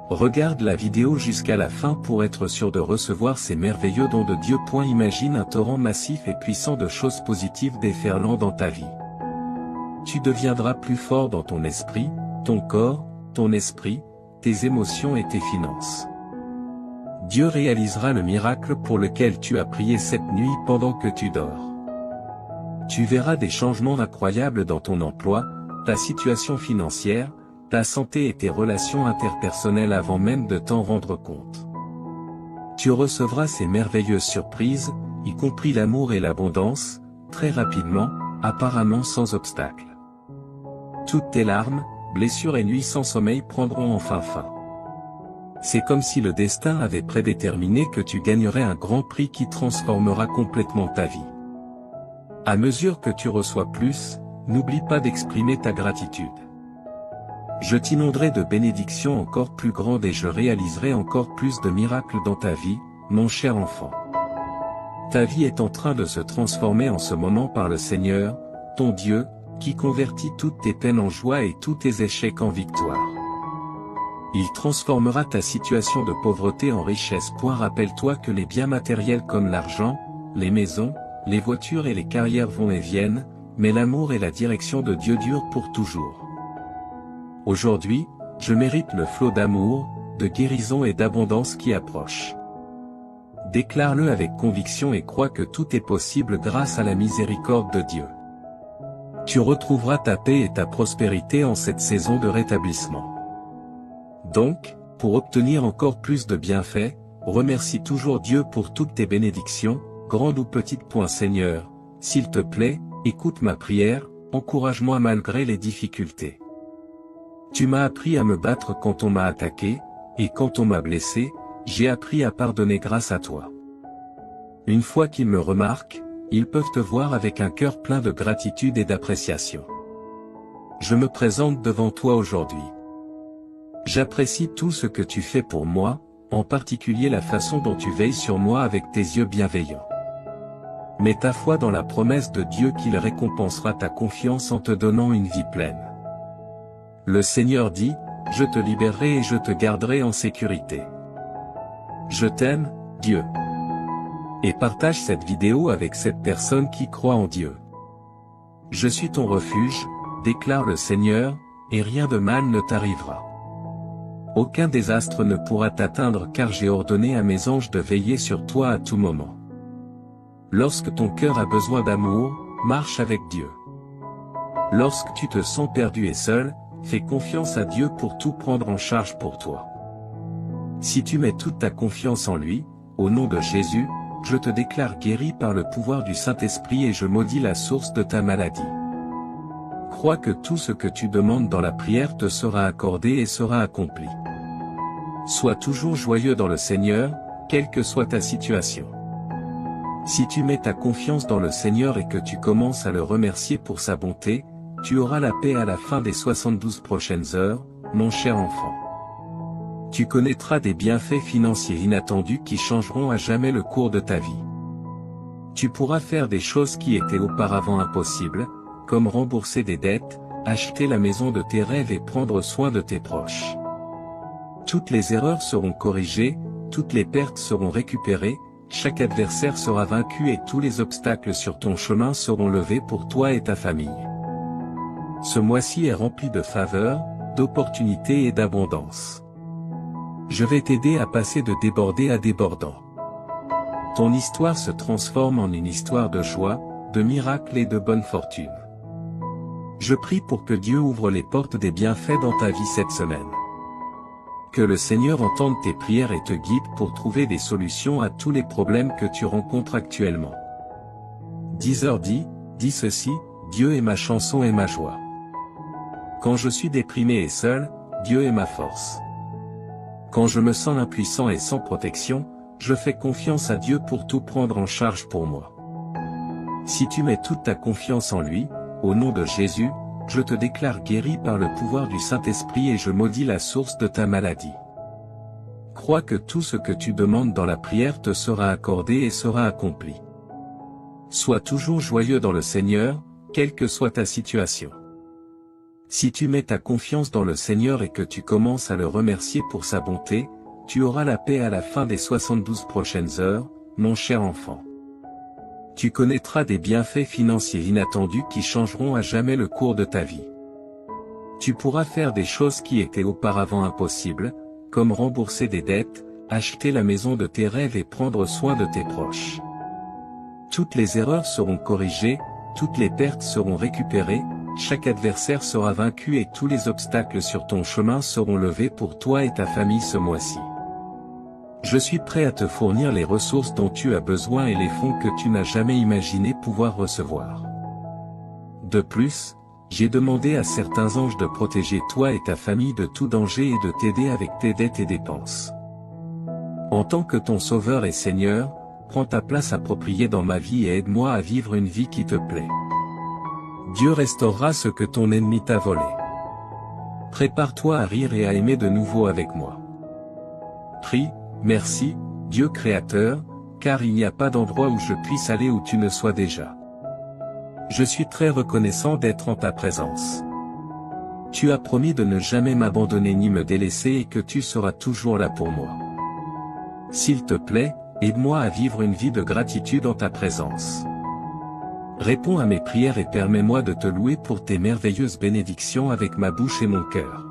Regarde la vidéo jusqu'à la fin pour être sûr de recevoir ces merveilleux dons de Dieu. Imagine un torrent massif et puissant de choses positives déferlant dans ta vie. Tu deviendras plus fort dans ton esprit, ton corps, ton esprit, tes émotions et tes finances. Dieu réalisera le miracle pour lequel tu as prié cette nuit pendant que tu dors. Tu verras des changements incroyables dans ton emploi, ta situation financière, ta santé et tes relations interpersonnelles avant même de t'en rendre compte. Tu recevras ces merveilleuses surprises, y compris l'amour et l'abondance, très rapidement, apparemment sans obstacle. Toutes tes larmes, blessures et nuits sans sommeil prendront enfin fin. C'est comme si le destin avait prédéterminé que tu gagnerais un grand prix qui transformera complètement ta vie. À mesure que tu reçois plus, n'oublie pas d'exprimer ta gratitude. Je t'inonderai de bénédictions encore plus grandes et je réaliserai encore plus de miracles dans ta vie, mon cher enfant. Ta vie est en train de se transformer en ce moment par le Seigneur, ton Dieu, qui convertit toutes tes peines en joie et tous tes échecs en victoire. Il transformera ta situation de pauvreté en richesse. Rappelle-toi que les biens matériels comme l'argent, les maisons, les voitures et les carrières vont et viennent, mais l'amour et la direction de Dieu durent pour toujours. Aujourd'hui, je mérite le flot d'amour, de guérison et d'abondance qui approche. Déclare-le avec conviction et crois que tout est possible grâce à la miséricorde de Dieu. Tu retrouveras ta paix et ta prospérité en cette saison de rétablissement. Donc, pour obtenir encore plus de bienfaits, remercie toujours Dieu pour toutes tes bénédictions, grandes ou petites. Seigneur, s'il te plaît, écoute ma prière, encourage-moi malgré les difficultés. Tu m'as appris à me battre quand on m'a attaqué, et quand on m'a blessé, j'ai appris à pardonner grâce à toi. Une fois qu'ils me remarquent, ils peuvent te voir avec un cœur plein de gratitude et d'appréciation. Je me présente devant toi aujourd'hui. J'apprécie tout ce que tu fais pour moi, en particulier la façon dont tu veilles sur moi avec tes yeux bienveillants. Mets ta foi dans la promesse de Dieu qu'il récompensera ta confiance en te donnant une vie pleine. Le Seigneur dit, je te libérerai et je te garderai en sécurité. Je t'aime, Dieu. Et partage cette vidéo avec cette personne qui croit en Dieu. Je suis ton refuge, déclare le Seigneur, et rien de mal ne t'arrivera. Aucun désastre ne pourra t'atteindre car j'ai ordonné à mes anges de veiller sur toi à tout moment. Lorsque ton cœur a besoin d'amour, marche avec Dieu. Lorsque tu te sens perdu et seul, fais confiance à Dieu pour tout prendre en charge pour toi. Si tu mets toute ta confiance en lui, au nom de Jésus, je te déclare guéri par le pouvoir du Saint-Esprit et je maudis la source de ta maladie. Crois que tout ce que tu demandes dans la prière te sera accordé et sera accompli. Sois toujours joyeux dans le Seigneur, quelle que soit ta situation. Si tu mets ta confiance dans le Seigneur et que tu commences à le remercier pour sa bonté, tu auras la paix à la fin des 72 prochaines heures, mon cher enfant. Tu connaîtras des bienfaits financiers inattendus qui changeront à jamais le cours de ta vie. Tu pourras faire des choses qui étaient auparavant impossibles, comme rembourser des dettes, acheter la maison de tes rêves et prendre soin de tes proches. Toutes les erreurs seront corrigées, toutes les pertes seront récupérées, chaque adversaire sera vaincu et tous les obstacles sur ton chemin seront levés pour toi et ta famille. Ce mois-ci est rempli de faveurs, d'opportunités et d'abondance. Je vais t'aider à passer de débordé à débordant. Ton histoire se transforme en une histoire de joie, de miracles et de bonne fortune. Je prie pour que Dieu ouvre les portes des bienfaits dans ta vie cette semaine. Que le Seigneur entende tes prières et te guide pour trouver des solutions à tous les problèmes que tu rencontres actuellement. 10h dis ceci, Dieu est ma chanson et ma joie. Quand je suis déprimé et seul, Dieu est ma force. Quand je me sens impuissant et sans protection, je fais confiance à Dieu pour tout prendre en charge pour moi. Si tu mets toute ta confiance en lui, au nom de Jésus, je te déclare guéri par le pouvoir du Saint-Esprit et je maudis la source de ta maladie. Crois que tout ce que tu demandes dans la prière te sera accordé et sera accompli. Sois toujours joyeux dans le Seigneur, quelle que soit ta situation. Si tu mets ta confiance dans le Seigneur et que tu commences à le remercier pour sa bonté, tu auras la paix à la fin des 72 prochaines heures, mon cher enfant. Tu connaîtras des bienfaits financiers inattendus qui changeront à jamais le cours de ta vie. Tu pourras faire des choses qui étaient auparavant impossibles, comme rembourser des dettes, acheter la maison de tes rêves et prendre soin de tes proches. Toutes les erreurs seront corrigées, toutes les pertes seront récupérées, chaque adversaire sera vaincu et tous les obstacles sur ton chemin seront levés pour toi et ta famille ce mois-ci. Je suis prêt à te fournir les ressources dont tu as besoin et les fonds que tu n'as jamais imaginé pouvoir recevoir. De plus, j'ai demandé à certains anges de protéger toi et ta famille de tout danger et de t'aider avec tes dettes et dépenses. En tant que ton Sauveur et Seigneur, prends ta place appropriée dans ma vie et aide-moi à vivre une vie qui te plaît. Dieu restaurera ce que ton ennemi t'a volé. Prépare-toi à rire et à aimer de nouveau avec moi. Prie. Merci, Dieu créateur, car il n'y a pas d'endroit où je puisse aller où tu ne sois déjà. Je suis très reconnaissant d'être en ta présence. Tu as promis de ne jamais m'abandonner ni me délaisser et que tu seras toujours là pour moi. S'il te plaît, aide-moi à vivre une vie de gratitude en ta présence. Réponds à mes prières et permets-moi de te louer pour tes merveilleuses bénédictions avec ma bouche et mon cœur.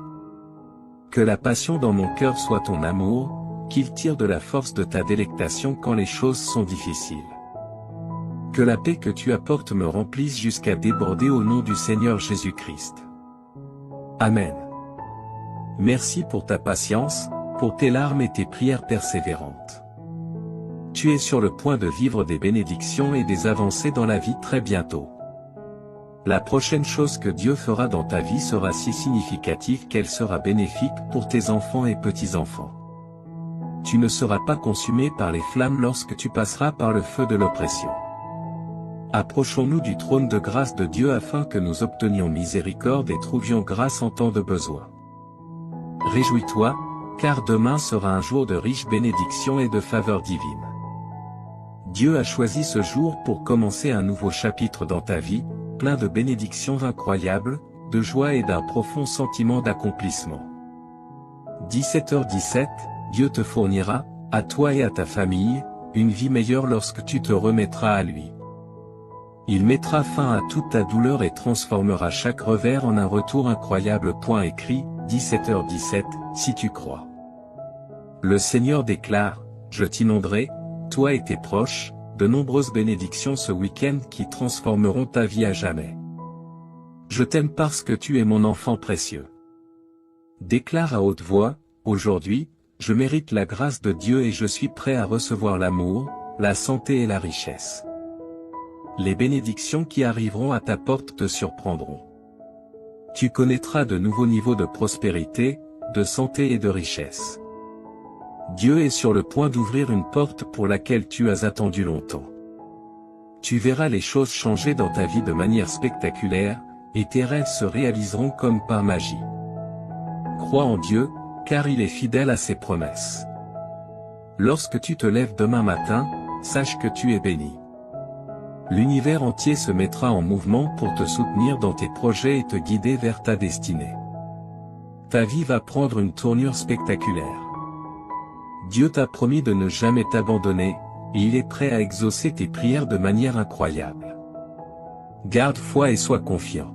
Que la passion dans mon cœur soit ton amour, qu'il tire de la force de ta délectation quand les choses sont difficiles. Que la paix que tu apportes me remplisse jusqu'à déborder au nom du Seigneur Jésus-Christ. Amen. Merci pour ta patience, pour tes larmes et tes prières persévérantes. Tu es sur le point de vivre des bénédictions et des avancées dans la vie très bientôt. La prochaine chose que Dieu fera dans ta vie sera si significative qu'elle sera bénéfique pour tes enfants et petits-enfants. Tu ne seras pas consumé par les flammes lorsque tu passeras par le feu de l'oppression. Approchons-nous du trône de grâce de Dieu afin que nous obtenions miséricorde et trouvions grâce en temps de besoin. Réjouis-toi, car demain sera un jour de riches bénédictions et de faveurs divines. Dieu a choisi ce jour pour commencer un nouveau chapitre dans ta vie, plein de bénédictions incroyables, de joie et d'un profond sentiment d'accomplissement. 17h17, Dieu te fournira, à toi et à ta famille, une vie meilleure lorsque tu te remettras à lui. Il mettra fin à toute ta douleur et transformera chaque revers en un retour incroyable. Écrit, 17h17, si tu crois. Le Seigneur déclare, je t'inonderai, toi et tes proches, de nombreuses bénédictions ce week-end qui transformeront ta vie à jamais. Je t'aime parce que tu es mon enfant précieux. Déclare à haute voix, aujourd'hui, je mérite la grâce de Dieu et je suis prêt à recevoir l'amour, la santé et la richesse. Les bénédictions qui arriveront à ta porte te surprendront. Tu connaîtras de nouveaux niveaux de prospérité, de santé et de richesse. Dieu est sur le point d'ouvrir une porte pour laquelle tu as attendu longtemps. Tu verras les choses changer dans ta vie de manière spectaculaire, et tes rêves se réaliseront comme par magie. Crois en Dieu, car il est fidèle à ses promesses. Lorsque tu te lèves demain matin, sache que tu es béni. L'univers entier se mettra en mouvement pour te soutenir dans tes projets et te guider vers ta destinée. Ta vie va prendre une tournure spectaculaire. Dieu t'a promis de ne jamais t'abandonner, et il est prêt à exaucer tes prières de manière incroyable. Garde foi et sois confiant.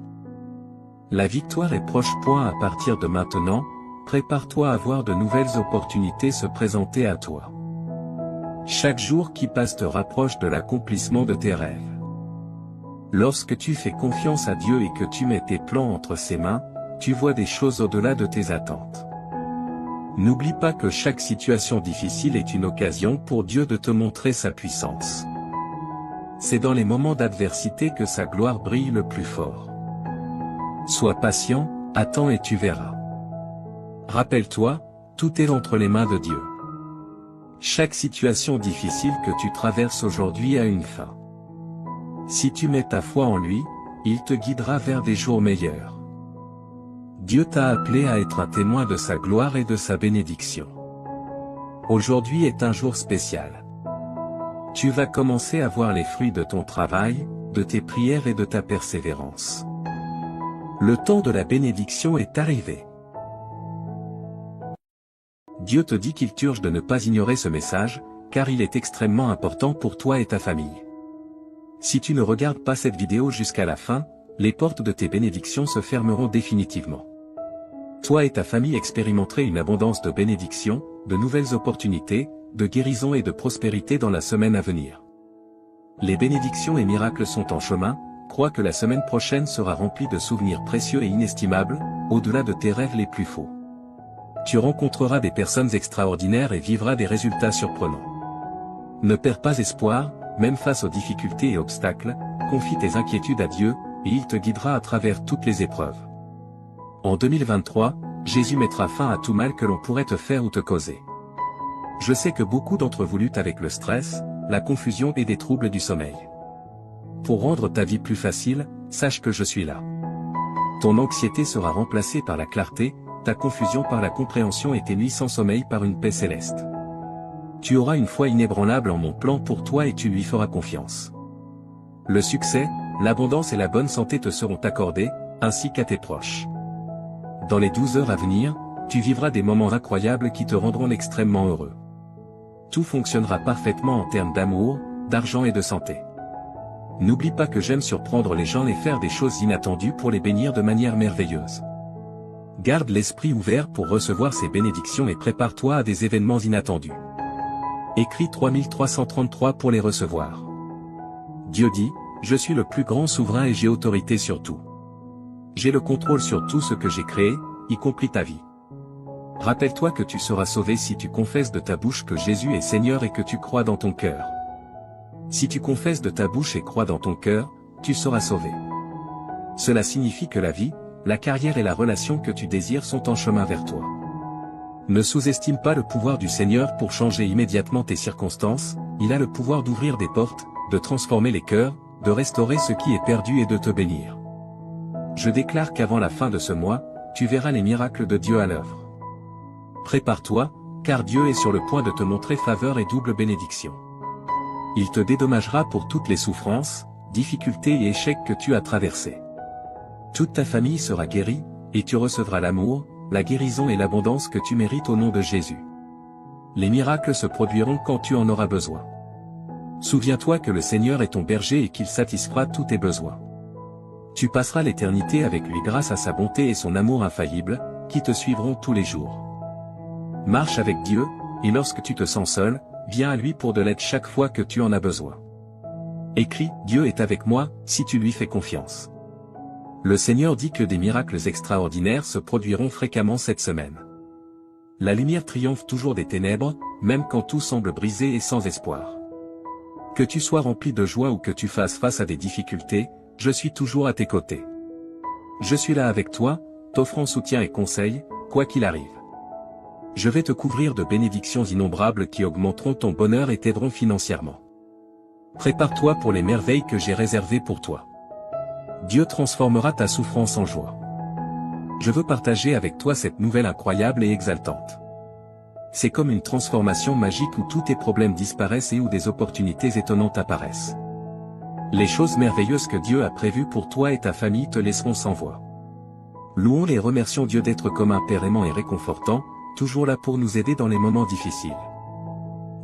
La victoire est proche. À partir de maintenant, prépare-toi à voir de nouvelles opportunités se présenter à toi. Chaque jour qui passe te rapproche de l'accomplissement de tes rêves. Lorsque tu fais confiance à Dieu et que tu mets tes plans entre ses mains, tu vois des choses au-delà de tes attentes. N'oublie pas que chaque situation difficile est une occasion pour Dieu de te montrer sa puissance. C'est dans les moments d'adversité que sa gloire brille le plus fort. Sois patient, attends et tu verras. Rappelle-toi, tout est entre les mains de Dieu. Chaque situation difficile que tu traverses aujourd'hui a une fin. Si tu mets ta foi en lui, il te guidera vers des jours meilleurs. Dieu t'a appelé à être un témoin de sa gloire et de sa bénédiction. Aujourd'hui est un jour spécial. Tu vas commencer à voir les fruits de ton travail, de tes prières et de ta persévérance. Le temps de la bénédiction est arrivé. Dieu te dit qu'il t'urge de ne pas ignorer ce message, car il est extrêmement important pour toi et ta famille. Si tu ne regardes pas cette vidéo jusqu'à la fin, les portes de tes bénédictions se fermeront définitivement. Toi et ta famille expérimenterez une abondance de bénédictions, de nouvelles opportunités, de guérison et de prospérité dans la semaine à venir. Les bénédictions et miracles sont en chemin, crois que la semaine prochaine sera remplie de souvenirs précieux et inestimables, au-delà de tes rêves les plus faux. Tu rencontreras des personnes extraordinaires et vivras des résultats surprenants. Ne perds pas espoir, même face aux difficultés et obstacles, confie tes inquiétudes à Dieu, et il te guidera à travers toutes les épreuves. En 2023, Jésus mettra fin à tout mal que l'on pourrait te faire ou te causer. Je sais que beaucoup d'entre vous luttent avec le stress, la confusion et des troubles du sommeil. Pour rendre ta vie plus facile, sache que je suis là. Ton anxiété sera remplacée par la clarté, ta confusion par la compréhension et tes nuits sans sommeil par une paix céleste. Tu auras une foi inébranlable en mon plan pour toi et tu lui feras confiance. Le succès, l'abondance et la bonne santé te seront accordés, ainsi qu'à tes proches. Dans les 12 heures à venir, tu vivras des moments incroyables qui te rendront extrêmement heureux. Tout fonctionnera parfaitement en termes d'amour, d'argent et de santé. N'oublie pas que j'aime surprendre les gens et faire des choses inattendues pour les bénir de manière merveilleuse. Garde l'esprit ouvert pour recevoir ces bénédictions et prépare-toi à des événements inattendus. Écris 3333 pour les recevoir. Dieu dit, je suis le plus grand souverain et j'ai autorité sur tout. J'ai le contrôle sur tout ce que j'ai créé, y compris ta vie. Rappelle-toi que tu seras sauvé si tu confesses de ta bouche que Jésus est Seigneur et que tu crois dans ton cœur. Si tu confesses de ta bouche et crois dans ton cœur, tu seras sauvé. Cela signifie que la vie, la carrière et la relation que tu désires sont en chemin vers toi. Ne sous-estime pas le pouvoir du Seigneur pour changer immédiatement tes circonstances, il a le pouvoir d'ouvrir des portes, de transformer les cœurs, de restaurer ce qui est perdu et de te bénir. Je déclare qu'avant la fin de ce mois, tu verras les miracles de Dieu à l'œuvre. Prépare-toi, car Dieu est sur le point de te montrer faveur et double bénédiction. Il te dédommagera pour toutes les souffrances, difficultés et échecs que tu as traversés. Toute ta famille sera guérie, et tu recevras l'amour, la guérison et l'abondance que tu mérites au nom de Jésus. Les miracles se produiront quand tu en auras besoin. Souviens-toi que le Seigneur est ton berger et qu'il satisfera tous tes besoins. Tu passeras l'éternité avec lui grâce à sa bonté et son amour infaillible, qui te suivront tous les jours. Marche avec Dieu, et lorsque tu te sens seul, viens à lui pour de l'aide chaque fois que tu en as besoin. Écris, Dieu est avec moi, si tu lui fais confiance. Le Seigneur dit que des miracles extraordinaires se produiront fréquemment cette semaine. La lumière triomphe toujours des ténèbres, même quand tout semble brisé et sans espoir. Que tu sois rempli de joie ou que tu fasses face à des difficultés, je suis toujours à tes côtés. Je suis là avec toi, t'offrant soutien et conseil, quoi qu'il arrive. Je vais te couvrir de bénédictions innombrables qui augmenteront ton bonheur et t'aideront financièrement. Prépare-toi pour les merveilles que j'ai réservées pour toi. Dieu transformera ta souffrance en joie. Je veux partager avec toi cette nouvelle incroyable et exaltante. C'est comme une transformation magique où tous tes problèmes disparaissent et où des opportunités étonnantes apparaissent. Les choses merveilleuses que Dieu a prévues pour toi et ta famille te laisseront sans voix. Louons et remercions Dieu d'être comme un Père aimant et réconfortant, toujours là pour nous aider dans les moments difficiles.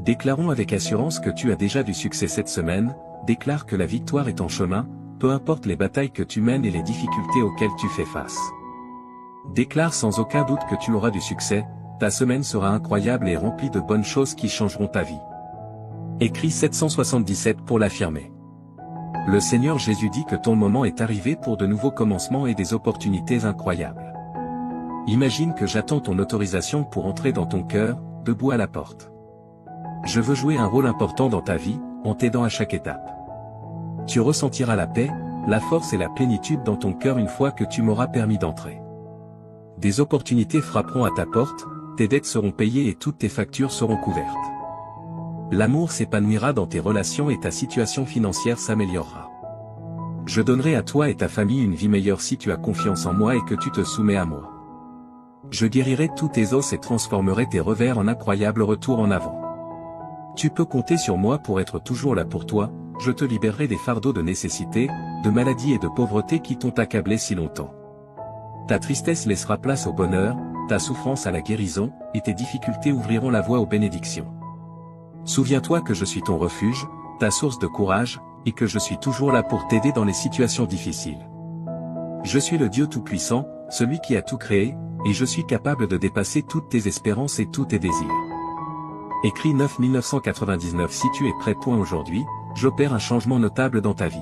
Déclarons avec assurance que tu as déjà du succès cette semaine, déclare que la victoire est en chemin, peu importe les batailles que tu mènes et les difficultés auxquelles tu fais face. Déclare sans aucun doute que tu auras du succès, ta semaine sera incroyable et remplie de bonnes choses qui changeront ta vie. Écrit 777 pour l'affirmer. Le Seigneur Jésus dit que ton moment est arrivé pour de nouveaux commencements et des opportunités incroyables. Imagine que j'attends ton autorisation pour entrer dans ton cœur, debout à la porte. Je veux jouer un rôle important dans ta vie, en t'aidant à chaque étape. Tu ressentiras la paix, la force et la plénitude dans ton cœur une fois que tu m'auras permis d'entrer. Des opportunités frapperont à ta porte, tes dettes seront payées et toutes tes factures seront couvertes. L'amour s'épanouira dans tes relations et ta situation financière s'améliorera. Je donnerai à toi et ta famille une vie meilleure si tu as confiance en moi et que tu te soumets à moi. Je guérirai tous tes os et transformerai tes revers en incroyables retours en avant. Tu peux compter sur moi pour être toujours là pour toi, je te libérerai des fardeaux de nécessité, de maladie et de pauvreté qui t'ont accablé si longtemps. Ta tristesse laissera place au bonheur, ta souffrance à la guérison, et tes difficultés ouvriront la voie aux bénédictions. Souviens-toi que je suis ton refuge, ta source de courage, et que je suis toujours là pour t'aider dans les situations difficiles. Je suis le Dieu Tout-Puissant, celui qui a tout créé, et je suis capable de dépasser toutes tes espérances et tous tes désirs. Écrit 9 1999. Si tu es prêt. Aujourd'hui, j'opère un changement notable dans ta vie.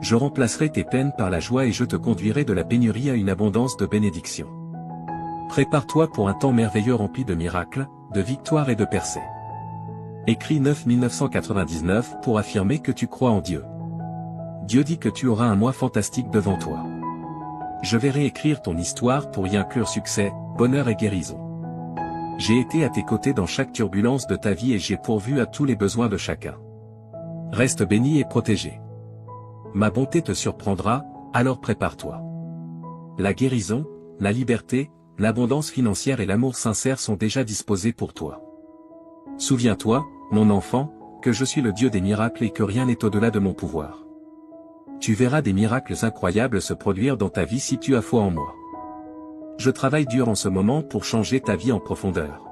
Je remplacerai tes peines par la joie et je te conduirai de la pénurie à une abondance de bénédictions. Prépare-toi pour un temps merveilleux rempli de miracles, de victoires et de percées. Écrit 9 1999 pour affirmer que tu crois en Dieu. Dieu dit que tu auras un mois fantastique devant toi. Je vais réécrire ton histoire pour y inclure succès, bonheur et guérison. J'ai été à tes côtés dans chaque turbulence de ta vie et j'ai pourvu à tous les besoins de chacun. Reste béni et protégé. Ma bonté te surprendra, alors prépare-toi. La guérison, la liberté, l'abondance financière et l'amour sincère sont déjà disposés pour toi. Souviens-toi, mon enfant, que je suis le Dieu des miracles et que rien n'est au-delà de mon pouvoir. Tu verras des miracles incroyables se produire dans ta vie si tu as foi en moi. Je travaille dur en ce moment pour changer ta vie en profondeur.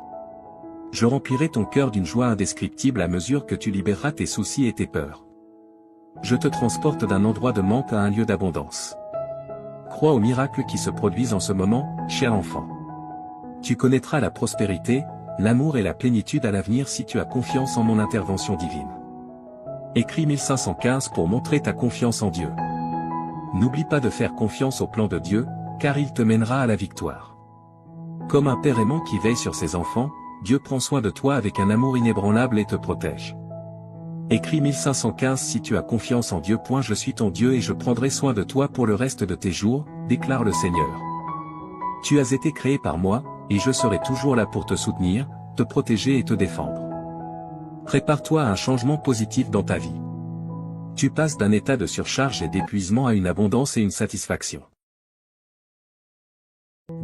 Je remplirai ton cœur d'une joie indescriptible à mesure que tu libéreras tes soucis et tes peurs. Je te transporte d'un endroit de manque à un lieu d'abondance. Crois aux miracles qui se produisent en ce moment, cher enfant. Tu connaîtras la prospérité, l'amour et la plénitude à l'avenir si tu as confiance en mon intervention divine. Écrit 1515 pour montrer ta confiance en Dieu. N'oublie pas de faire confiance au plan de Dieu, car il te mènera à la victoire. Comme un père aimant qui veille sur ses enfants, Dieu prend soin de toi avec un amour inébranlable et te protège. Écrit 1515 Si tu as confiance en Dieu. Je suis ton Dieu et je prendrai soin de toi pour le reste de tes jours, déclare le Seigneur. Tu as été créé par moi, et je serai toujours là pour te soutenir, te protéger et te défendre. Prépare-toi à un changement positif dans ta vie. Tu passes d'un état de surcharge et d'épuisement à une abondance et une satisfaction.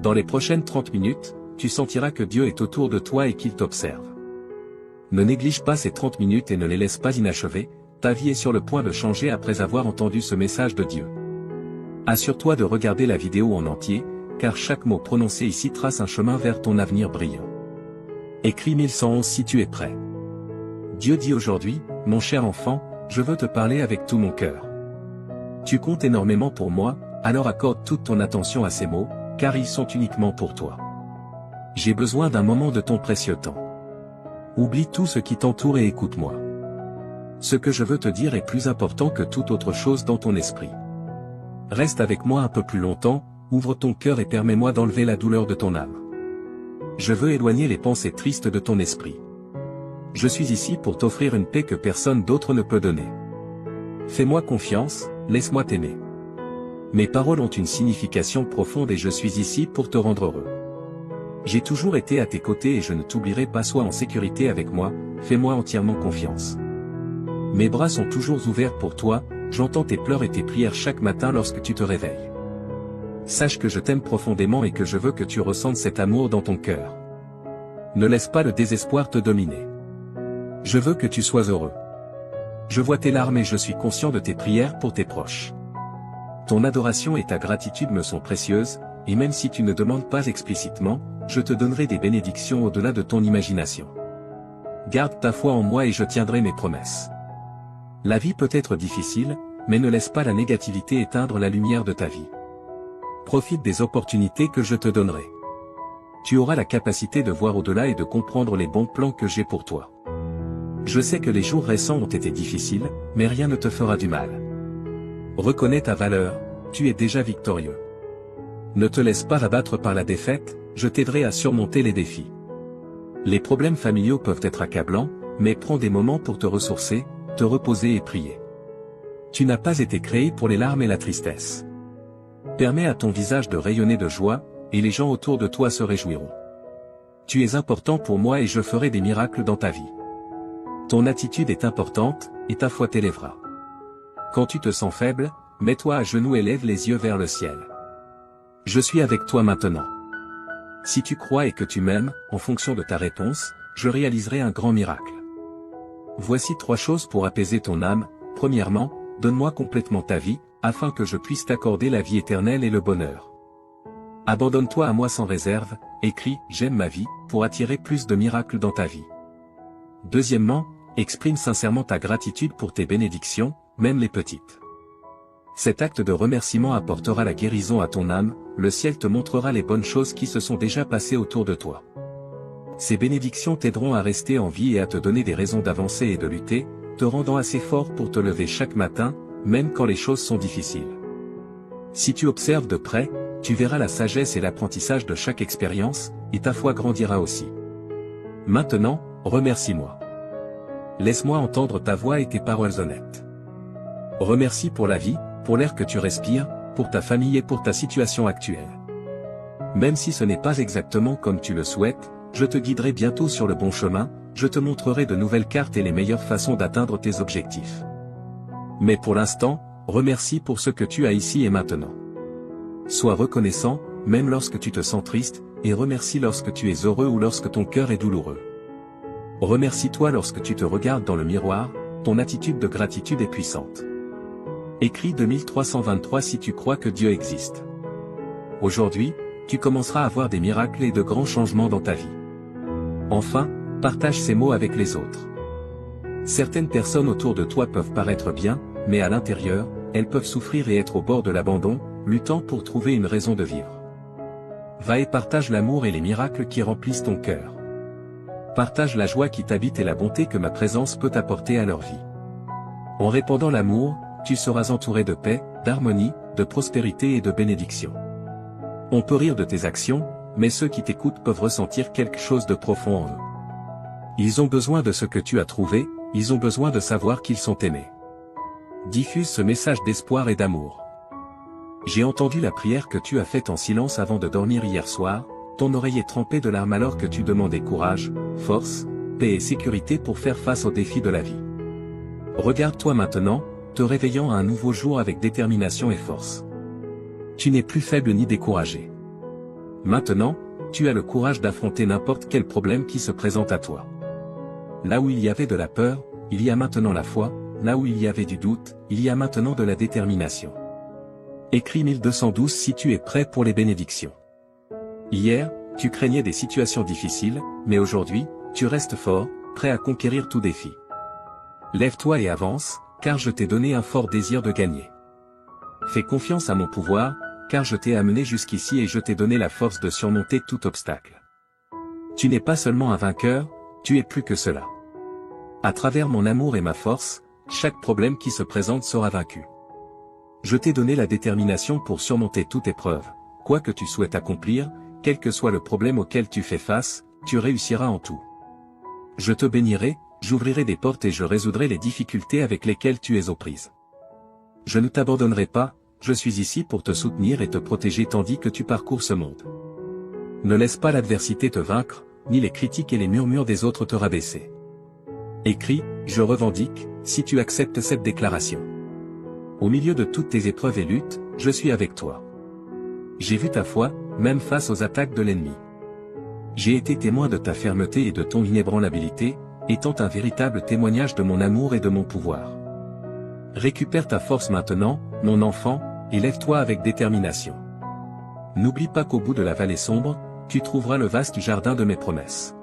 Dans les prochaines 30 minutes, tu sentiras que Dieu est autour de toi et qu'il t'observe. Ne néglige pas ces 30 minutes et ne les laisse pas inachevées, ta vie est sur le point de changer après avoir entendu ce message de Dieu. Assure-toi de regarder la vidéo en entier, car chaque mot prononcé ici trace un chemin vers ton avenir brillant. Écrit 1111 Si tu es prêt. Dieu dit aujourd'hui, mon cher enfant, je veux te parler avec tout mon cœur. Tu comptes énormément pour moi, alors accorde toute ton attention à ces mots, car ils sont uniquement pour toi. J'ai besoin d'un moment de ton précieux temps. Oublie tout ce qui t'entoure et écoute-moi. Ce que je veux te dire est plus important que toute autre chose dans ton esprit. Reste avec moi un peu plus longtemps, ouvre ton cœur et permets-moi d'enlever la douleur de ton âme. Je veux éloigner les pensées tristes de ton esprit. Je suis ici pour t'offrir une paix que personne d'autre ne peut donner. Fais-moi confiance, laisse-moi t'aimer. Mes paroles ont une signification profonde et je suis ici pour te rendre heureux. J'ai toujours été à tes côtés et je ne t'oublierai pas. Sois en sécurité avec moi, fais-moi entièrement confiance. Mes bras sont toujours ouverts pour toi, j'entends tes pleurs et tes prières chaque matin lorsque tu te réveilles. Sache que je t'aime profondément et que je veux que tu ressentes cet amour dans ton cœur. Ne laisse pas le désespoir te dominer. Je veux que tu sois heureux. Je vois tes larmes et je suis conscient de tes prières pour tes proches. Ton adoration et ta gratitude me sont précieuses, et même si tu ne demandes pas explicitement, je te donnerai des bénédictions au-delà de ton imagination. garde ta foi en moi et je tiendrai mes promesses. La vie peut être difficile, mais ne laisse pas la négativité éteindre la lumière de ta vie. Profite des opportunités que je te donnerai. Tu auras la capacité de voir au-delà et de comprendre les bons plans que j'ai pour toi. Je sais que les jours récents ont été difficiles, mais rien ne te fera du mal. Reconnais ta valeur, tu es déjà victorieux. Ne te laisse pas abattre par la défaite, je t'aiderai à surmonter les défis. Les problèmes familiaux peuvent être accablants, mais prends des moments pour te ressourcer, te reposer et prier. Tu n'as pas été créé pour les larmes et la tristesse. Permets à ton visage de rayonner de joie, et les gens autour de toi se réjouiront. Tu es important pour moi et je ferai des miracles dans ta vie. Ton attitude est importante, et ta foi t'élèvera. Quand tu te sens faible, mets-toi à genoux et lève les yeux vers le ciel. Je suis avec toi maintenant. Si tu crois et que tu m'aimes, en fonction de ta réponse, je réaliserai un grand miracle. Voici 3 choses pour apaiser ton âme. Premièrement, donne-moi complètement ta vie, afin que je puisse t'accorder la vie éternelle et le bonheur. Abandonne-toi à moi sans réserve, écris « J'aime ma vie » pour attirer plus de miracles dans ta vie. Deuxièmement, exprime sincèrement ta gratitude pour tes bénédictions, même les petites. Cet acte de remerciement apportera la guérison à ton âme, le ciel te montrera les bonnes choses qui se sont déjà passées autour de toi. Ces bénédictions t'aideront à rester en vie et à te donner des raisons d'avancer et de lutter, te rendant assez fort pour te lever chaque matin, même quand les choses sont difficiles. Si tu observes de près, tu verras la sagesse et l'apprentissage de chaque expérience, et ta foi grandira aussi. Maintenant, remercie-moi. Laisse-moi entendre ta voix et tes paroles honnêtes. Remercie pour la vie, pour l'air que tu respires, pour ta famille et pour ta situation actuelle. Même si ce n'est pas exactement comme tu le souhaites, je te guiderai bientôt sur le bon chemin, je te montrerai de nouvelles cartes et les meilleures façons d'atteindre tes objectifs. Mais pour l'instant, remercie pour ce que tu as ici et maintenant. Sois reconnaissant, même lorsque tu te sens triste, et remercie lorsque tu es heureux ou lorsque ton cœur est douloureux. Remercie-toi lorsque tu te regardes dans le miroir, ton attitude de gratitude est puissante. Écris 2323 si tu crois que Dieu existe. Aujourd'hui, tu commenceras à voir des miracles et de grands changements dans ta vie. Enfin, partage ces mots avec les autres. Certaines personnes autour de toi peuvent paraître bien, mais à l'intérieur, elles peuvent souffrir et être au bord de l'abandon, luttant pour trouver une raison de vivre. Va et partage l'amour et les miracles qui remplissent ton cœur. Partage la joie qui t'habite et la bonté que ma présence peut apporter à leur vie. En répandant l'amour, tu seras entouré de paix, d'harmonie, de prospérité et de bénédiction. On peut rire de tes actions, mais ceux qui t'écoutent peuvent ressentir quelque chose de profond en eux. Ils ont besoin de ce que tu as trouvé, ils ont besoin de savoir qu'ils sont aimés. Diffuse ce message d'espoir et d'amour. J'ai entendu la prière que tu as faite en silence avant de dormir hier soir, ton oreille est trempée de larmes alors que tu demandais courage, force, paix et sécurité pour faire face aux défis de la vie. Regarde-toi maintenant, te réveillant à un nouveau jour avec détermination et force. Tu n'es plus faible ni découragé. Maintenant, tu as le courage d'affronter n'importe quel problème qui se présente à toi. Là où il y avait de la peur, il y a maintenant la foi, là où il y avait du doute, il y a maintenant de la détermination. Écris 1212 si tu es prêt pour les bénédictions. Hier, tu craignais des situations difficiles, mais aujourd'hui, tu restes fort, prêt à conquérir tout défi. Lève-toi et avance, car je t'ai donné un fort désir de gagner. Fais confiance à mon pouvoir, car je t'ai amené jusqu'ici et je t'ai donné la force de surmonter tout obstacle. Tu n'es pas seulement un vainqueur, tu es plus que cela. À travers mon amour et ma force, chaque problème qui se présente sera vaincu. Je t'ai donné la détermination pour surmonter toute épreuve, quoi que tu souhaites accomplir, quel que soit le problème auquel tu fais face, tu réussiras en tout. Je te bénirai, j'ouvrirai des portes et je résoudrai les difficultés avec lesquelles tu es aux prises. Je ne t'abandonnerai pas, je suis ici pour te soutenir et te protéger tandis que tu parcours ce monde. Ne laisse pas l'adversité te vaincre, ni les critiques et les murmures des autres te rabaisser. Écris, je revendique, si tu acceptes cette déclaration. Au milieu de toutes tes épreuves et luttes, je suis avec toi. J'ai vu ta foi, même face aux attaques de l'ennemi. J'ai été témoin de ta fermeté et de ton inébranlabilité, étant un véritable témoignage de mon amour et de mon pouvoir. Récupère ta force maintenant, mon enfant, et lève-toi avec détermination. N'oublie pas qu'au bout de la vallée sombre, tu trouveras le vaste jardin de mes promesses.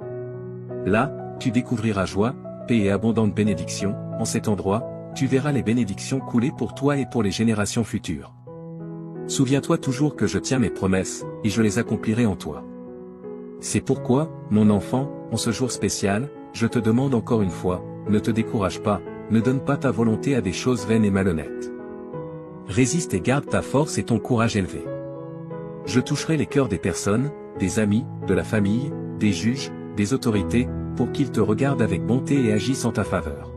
Là, tu découvriras joie, paix et abondante bénédiction. En cet endroit, tu verras les bénédictions couler pour toi et pour les générations futures. Souviens-toi toujours que je tiens mes promesses, et je les accomplirai en toi. C'est pourquoi, mon enfant, en ce jour spécial, je te demande encore une fois, ne te décourage pas, ne donne pas ta volonté à des choses vaines et malhonnêtes. Résiste et garde ta force et ton courage élevé. Je toucherai les cœurs des personnes, des amis, de la famille, des juges, des autorités, pour qu'ils te regardent avec bonté et agissent en ta faveur.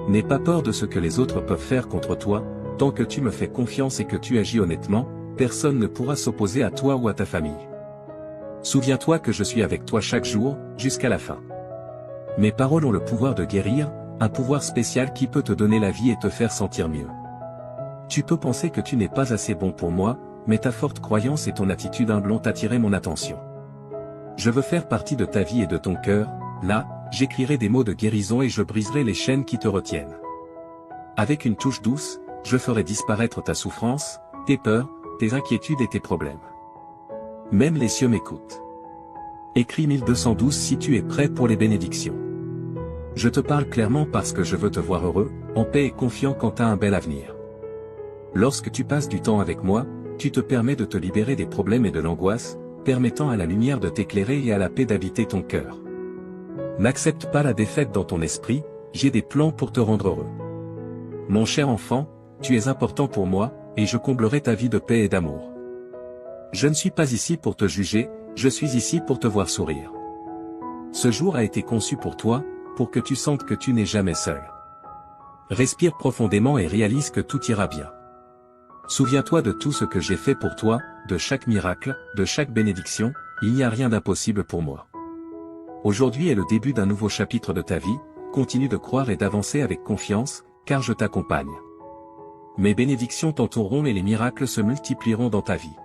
N'aie pas peur de ce que les autres peuvent faire contre toi, tant que tu me fais confiance et que tu agis honnêtement, personne ne pourra s'opposer à toi ou à ta famille. Souviens-toi que je suis avec toi chaque jour, jusqu'à la fin. Mes paroles ont le pouvoir de guérir, un pouvoir spécial qui peut te donner la vie et te faire sentir mieux. Tu peux penser que tu n'es pas assez bon pour moi, mais ta forte croyance et ton attitude humble ont attiré mon attention. Je veux faire partie de ta vie et de ton cœur, là, j'écrirai des mots de guérison et je briserai les chaînes qui te retiennent. Avec une touche douce, je ferai disparaître ta souffrance, tes peurs, tes inquiétudes et tes problèmes. Même les cieux m'écoutent. Écris 1212 si tu es prêt pour les bénédictions. Je te parle clairement parce que je veux te voir heureux, en paix et confiant quant à un bel avenir. Lorsque tu passes du temps avec moi, tu te permets de te libérer des problèmes et de l'angoisse, permettant à la lumière de t'éclairer et à la paix d'habiter ton cœur. N'accepte pas la défaite dans ton esprit, j'ai des plans pour te rendre heureux. Mon cher enfant, tu es important pour moi, et je comblerai ta vie de paix et d'amour. Je ne suis pas ici pour te juger, je suis ici pour te voir sourire. Ce jour a été conçu pour toi, pour que tu sentes que tu n'es jamais seul. Respire profondément et réalise que tout ira bien. Souviens-toi de tout ce que j'ai fait pour toi, de chaque miracle, de chaque bénédiction, il n'y a rien d'impossible pour moi. Aujourd'hui est le début d'un nouveau chapitre de ta vie, continue de croire et d'avancer avec confiance, car je t'accompagne. Mes bénédictions t'entoureront et les miracles se multiplieront dans ta vie.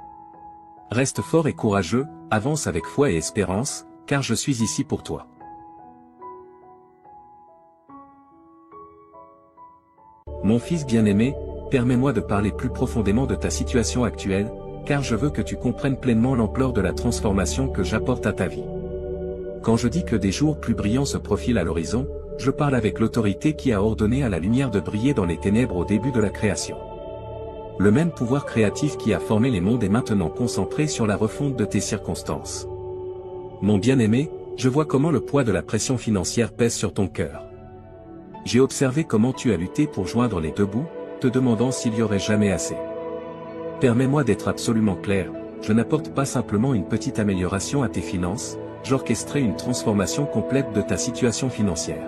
Reste fort et courageux, avance avec foi et espérance, car je suis ici pour toi. Mon fils bien-aimé, permets-moi de parler plus profondément de ta situation actuelle, car je veux que tu comprennes pleinement l'ampleur de la transformation que j'apporte à ta vie. Quand je dis que des jours plus brillants se profilent à l'horizon, je parle avec l'autorité qui a ordonné à la lumière de briller dans les ténèbres au début de la création. Le même pouvoir créatif qui a formé les mondes est maintenant concentré sur la refonte de tes circonstances. Mon bien-aimé, je vois comment le poids de la pression financière pèse sur ton cœur. J'ai observé comment tu as lutté pour joindre les deux bouts, te demandant s'il y aurait jamais assez. Permets-moi d'être absolument clair, je n'apporte pas simplement une petite amélioration à tes finances, j'orchestrerai une transformation complète de ta situation financière.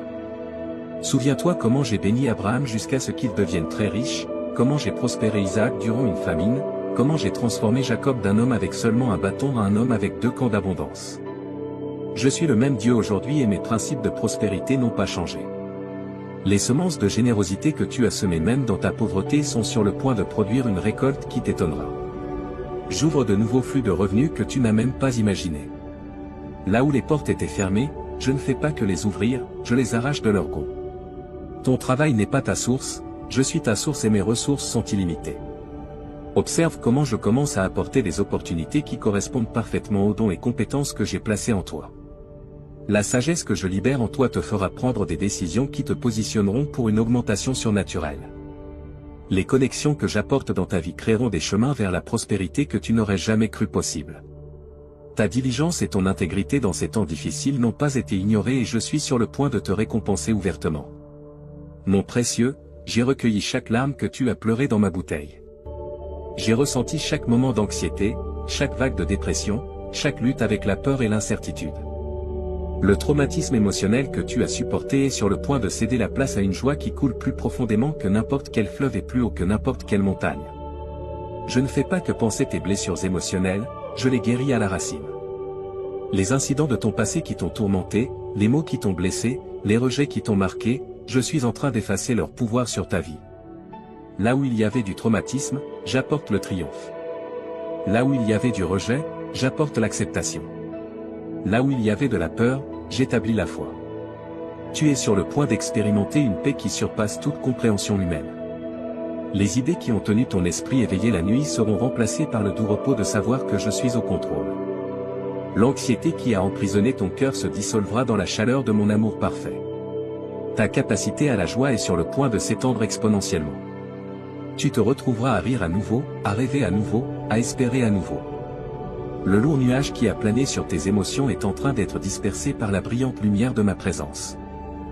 Souviens-toi comment j'ai béni Abraham jusqu'à ce qu'il devienne très riche, comment j'ai prospéré Isaac durant une famine, comment j'ai transformé Jacob d'un homme avec seulement un bâton à un homme avec 2 camps d'abondance. Je suis le même Dieu aujourd'hui et mes principes de prospérité n'ont pas changé. Les semences de générosité que tu as semées même dans ta pauvreté sont sur le point de produire une récolte qui t'étonnera. J'ouvre de nouveaux flux de revenus que tu n'as même pas imaginés. Là où les portes étaient fermées, je ne fais pas que les ouvrir, je les arrache de leur gonds. Ton travail n'est pas ta source, je suis ta source et mes ressources sont illimitées. Observe comment je commence à apporter des opportunités qui correspondent parfaitement aux dons et compétences que j'ai placés en toi. La sagesse que je libère en toi te fera prendre des décisions qui te positionneront pour une augmentation surnaturelle. Les connexions que j'apporte dans ta vie créeront des chemins vers la prospérité que tu n'aurais jamais cru possible. Ta diligence et ton intégrité dans ces temps difficiles n'ont pas été ignorées et je suis sur le point de te récompenser ouvertement. Mon précieux, j'ai recueilli chaque larme que tu as pleurée dans ma bouteille. J'ai ressenti chaque moment d'anxiété, chaque vague de dépression, chaque lutte avec la peur et l'incertitude. Le traumatisme émotionnel que tu as supporté est sur le point de céder la place à une joie qui coule plus profondément que n'importe quel fleuve et plus haut que n'importe quelle montagne. Je ne fais pas que penser tes blessures émotionnelles, je les guéris à la racine. Les incidents de ton passé qui t'ont tourmenté, les mots qui t'ont blessé, les rejets qui t'ont marqué, je suis en train d'effacer leur pouvoir sur ta vie. Là où il y avait du traumatisme, j'apporte le triomphe. Là où il y avait du rejet, j'apporte l'acceptation. Là où il y avait de la peur, j'établis la foi. Tu es sur le point d'expérimenter une paix qui surpasse toute compréhension humaine. Les idées qui ont tenu ton esprit éveillé la nuit seront remplacées par le doux repos de savoir que je suis au contrôle. L'anxiété qui a emprisonné ton cœur se dissolvera dans la chaleur de mon amour parfait. Ta capacité à la joie est sur le point de s'étendre exponentiellement. Tu te retrouveras à rire à nouveau, à rêver à nouveau, à espérer à nouveau. Le lourd nuage qui a plané sur tes émotions est en train d'être dispersé par la brillante lumière de ma présence.